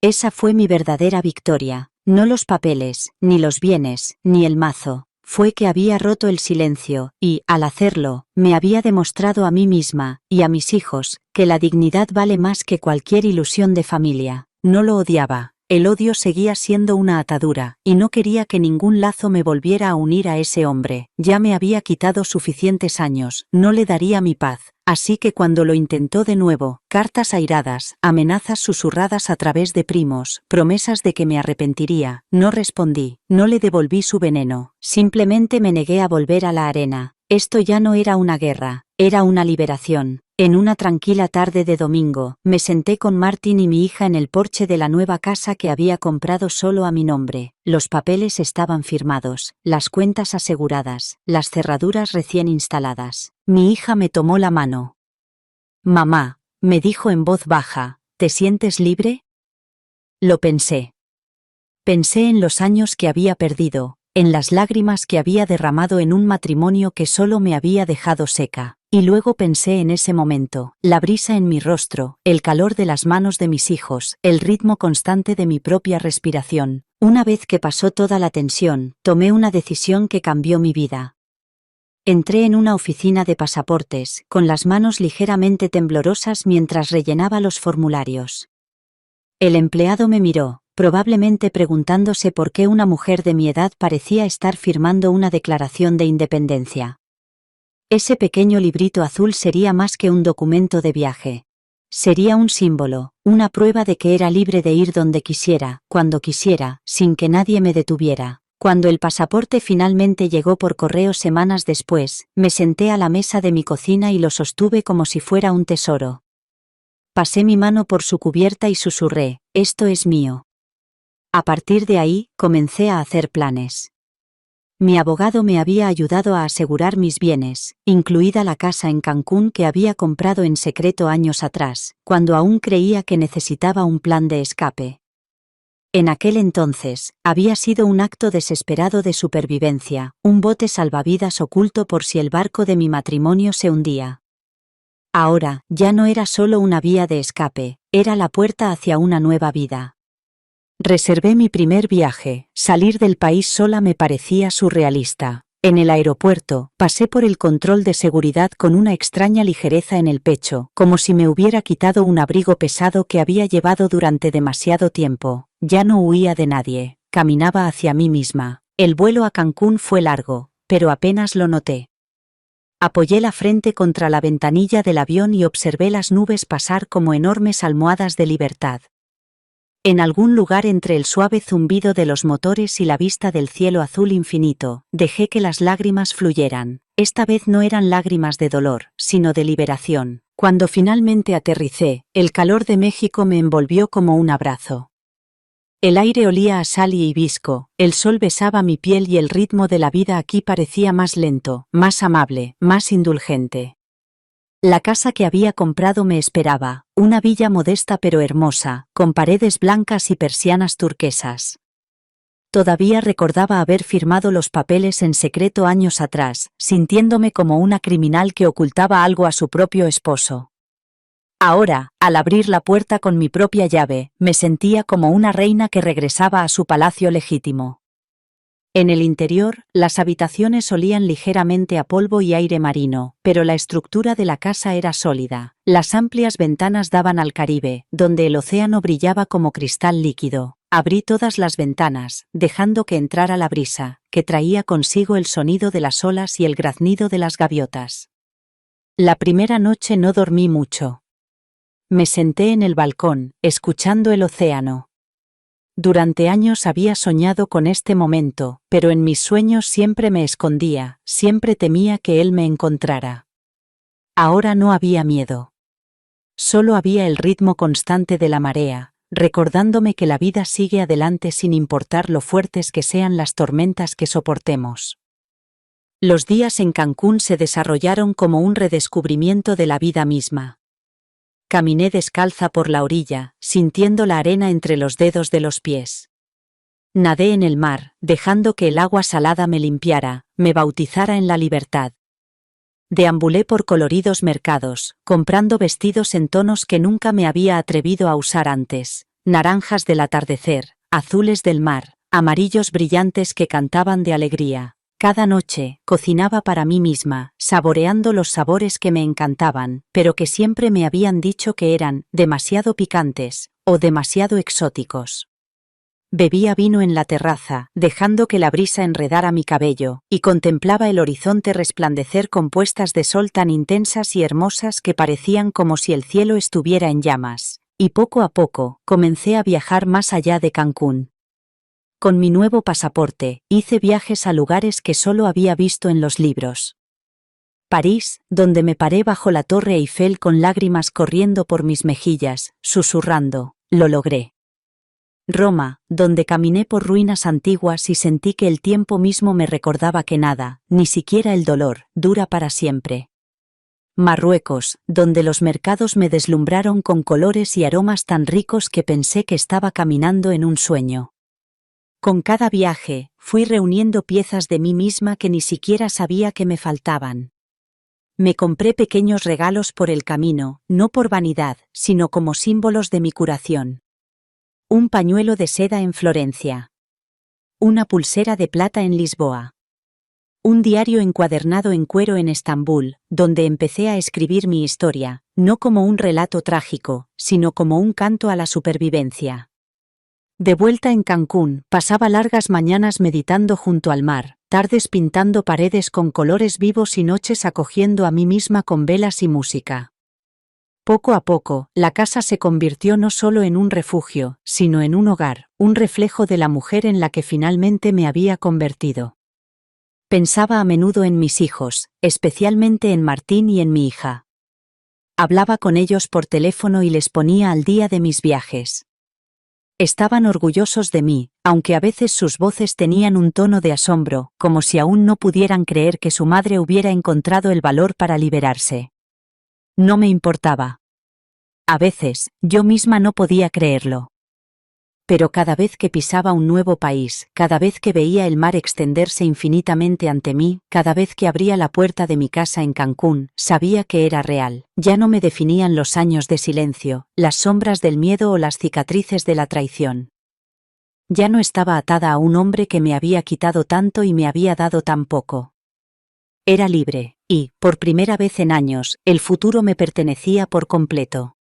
Esa fue mi verdadera victoria, no los papeles, ni los bienes, ni el mazo. Fue que había roto el silencio, y, al hacerlo, me había demostrado a mí misma, y a mis hijos, que la dignidad vale más que cualquier ilusión de familia. No lo odiaba, el odio seguía siendo una atadura, y no quería que ningún lazo me volviera a unir a ese hombre. Ya me había quitado suficientes años, no le daría mi paz. Así que cuando lo intentó de nuevo, cartas airadas, amenazas susurradas a través de primos, promesas de que me arrepentiría, no respondí, no le devolví su veneno, simplemente me negué a volver a la arena. Esto ya no era una guerra, era una liberación. En una tranquila tarde de domingo, me senté con Martin y mi hija en el porche de la nueva casa que había comprado solo a mi nombre. Los papeles estaban firmados, las cuentas aseguradas, las cerraduras recién instaladas. Mi hija me tomó la mano. Mamá, me dijo en voz baja, ¿te sientes libre? Lo pensé. Pensé en los años que había perdido, en las lágrimas que había derramado en un matrimonio que solo me había dejado seca. Y luego pensé en ese momento, la brisa en mi rostro, el calor de las manos de mis hijos, el ritmo constante de mi propia respiración. Una vez que pasó toda la tensión, tomé una decisión que cambió mi vida. Entré en una oficina de pasaportes, con las manos ligeramente temblorosas mientras rellenaba los formularios. El empleado me miró, probablemente preguntándose por qué una mujer de mi edad parecía estar firmando una declaración de independencia. Ese pequeño librito azul sería más que un documento de viaje. Sería un símbolo, una prueba de que era libre de ir donde quisiera, cuando quisiera, sin que nadie me detuviera. Cuando el pasaporte finalmente llegó por correo semanas después, me senté a la mesa de mi cocina y lo sostuve como si fuera un tesoro. Pasé mi mano por su cubierta y susurré, «Esto es mío». A partir de ahí, comencé a hacer planes. Mi abogado me había ayudado a asegurar mis bienes, incluida la casa en Cancún que había comprado en secreto años atrás, cuando aún creía que necesitaba un plan de escape. En aquel entonces, había sido un acto desesperado de supervivencia, un bote salvavidas oculto por si el barco de mi matrimonio se hundía. Ahora, ya no era solo una vía de escape, era la puerta hacia una nueva vida. Reservé mi primer viaje. Salir del país sola me parecía surrealista. En el aeropuerto, pasé por el control de seguridad con una extraña ligereza en el pecho, como si me hubiera quitado un abrigo pesado que había llevado durante demasiado tiempo. Ya no huía de nadie, caminaba hacia mí misma. El vuelo a Cancún fue largo, pero apenas lo noté. Apoyé la frente contra la ventanilla del avión y observé las nubes pasar como enormes almohadas de libertad. En algún lugar entre el suave zumbido de los motores y la vista del cielo azul infinito, dejé que las lágrimas fluyeran. Esta vez no eran lágrimas de dolor, sino de liberación. Cuando finalmente aterricé, el calor de México me envolvió como un abrazo. El aire olía a sal y hibisco, el sol besaba mi piel y el ritmo de la vida aquí parecía más lento, más amable, más indulgente. La casa que había comprado me esperaba, una villa modesta pero hermosa, con paredes blancas y persianas turquesas. Todavía recordaba haber firmado los papeles en secreto años atrás, sintiéndome como una criminal que ocultaba algo a su propio esposo. Ahora, al abrir la puerta con mi propia llave, me sentía como una reina que regresaba a su palacio legítimo. En el interior, las habitaciones olían ligeramente a polvo y aire marino, pero la estructura de la casa era sólida. Las amplias ventanas daban al Caribe, donde el océano brillaba como cristal líquido. Abrí todas las ventanas, dejando que entrara la brisa, que traía consigo el sonido de las olas y el graznido de las gaviotas. La primera noche no dormí mucho. Me senté en el balcón, escuchando el océano. Durante años había soñado con este momento, pero en mis sueños siempre me escondía, siempre temía que él me encontrara. Ahora no había miedo. Solo había el ritmo constante de la marea, recordándome que la vida sigue adelante sin importar lo fuertes que sean las tormentas que soportemos. Los días en Cancún se desarrollaron como un redescubrimiento de la vida misma. Caminé descalza por la orilla, sintiendo la arena entre los dedos de los pies. Nadé en el mar, dejando que el agua salada me limpiara, me bautizara en la libertad. Deambulé por coloridos mercados, comprando vestidos en tonos que nunca me había atrevido a usar antes, naranjas del atardecer, azules del mar, amarillos brillantes que cantaban de alegría. Cada noche, cocinaba para mí misma, saboreando los sabores que me encantaban, pero que siempre me habían dicho que eran demasiado picantes, o demasiado exóticos. Bebía vino en la terraza, dejando que la brisa enredara mi cabello, y contemplaba el horizonte resplandecer con puestas de sol tan intensas y hermosas que parecían como si el cielo estuviera en llamas. Y poco a poco, comencé a viajar más allá de Cancún. Con mi nuevo pasaporte, hice viajes a lugares que solo había visto en los libros. París, donde me paré bajo la Torre Eiffel con lágrimas corriendo por mis mejillas, susurrando, lo logré. Roma, donde caminé por ruinas antiguas y sentí que el tiempo mismo me recordaba que nada, ni siquiera el dolor, dura para siempre. Marruecos, donde los mercados me deslumbraron con colores y aromas tan ricos que pensé que estaba caminando en un sueño. Con cada viaje, fui reuniendo piezas de mí misma que ni siquiera sabía que me faltaban. Me compré pequeños regalos por el camino, no por vanidad, sino como símbolos de mi curación. Un pañuelo de seda en Florencia. Una pulsera de plata en Lisboa. Un diario encuadernado en cuero en Estambul, donde empecé a escribir mi historia, no como un relato trágico, sino como un canto a la supervivencia. De vuelta en Cancún, pasaba largas mañanas meditando junto al mar, tardes pintando paredes con colores vivos y noches acogiendo a mí misma con velas y música. Poco a poco, la casa se convirtió no solo en un refugio, sino en un hogar, un reflejo de la mujer en la que finalmente me había convertido. Pensaba a menudo en mis hijos, especialmente en Martín y en mi hija. Hablaba con ellos por teléfono y les ponía al día de mis viajes. Estaban orgullosos de mí, aunque a veces sus voces tenían un tono de asombro, como si aún no pudieran creer que su madre hubiera encontrado el valor para liberarse. No me importaba. A veces, yo misma no podía creerlo. Pero cada vez que pisaba un nuevo país, cada vez que veía el mar extenderse infinitamente ante mí, cada vez que abría la puerta de mi casa en Cancún, sabía que era real. Ya no me definían los años de silencio, las sombras del miedo o las cicatrices de la traición. Ya no estaba atada a un hombre que me había quitado tanto y me había dado tan poco. Era libre, y, por primera vez en años, el futuro me pertenecía por completo.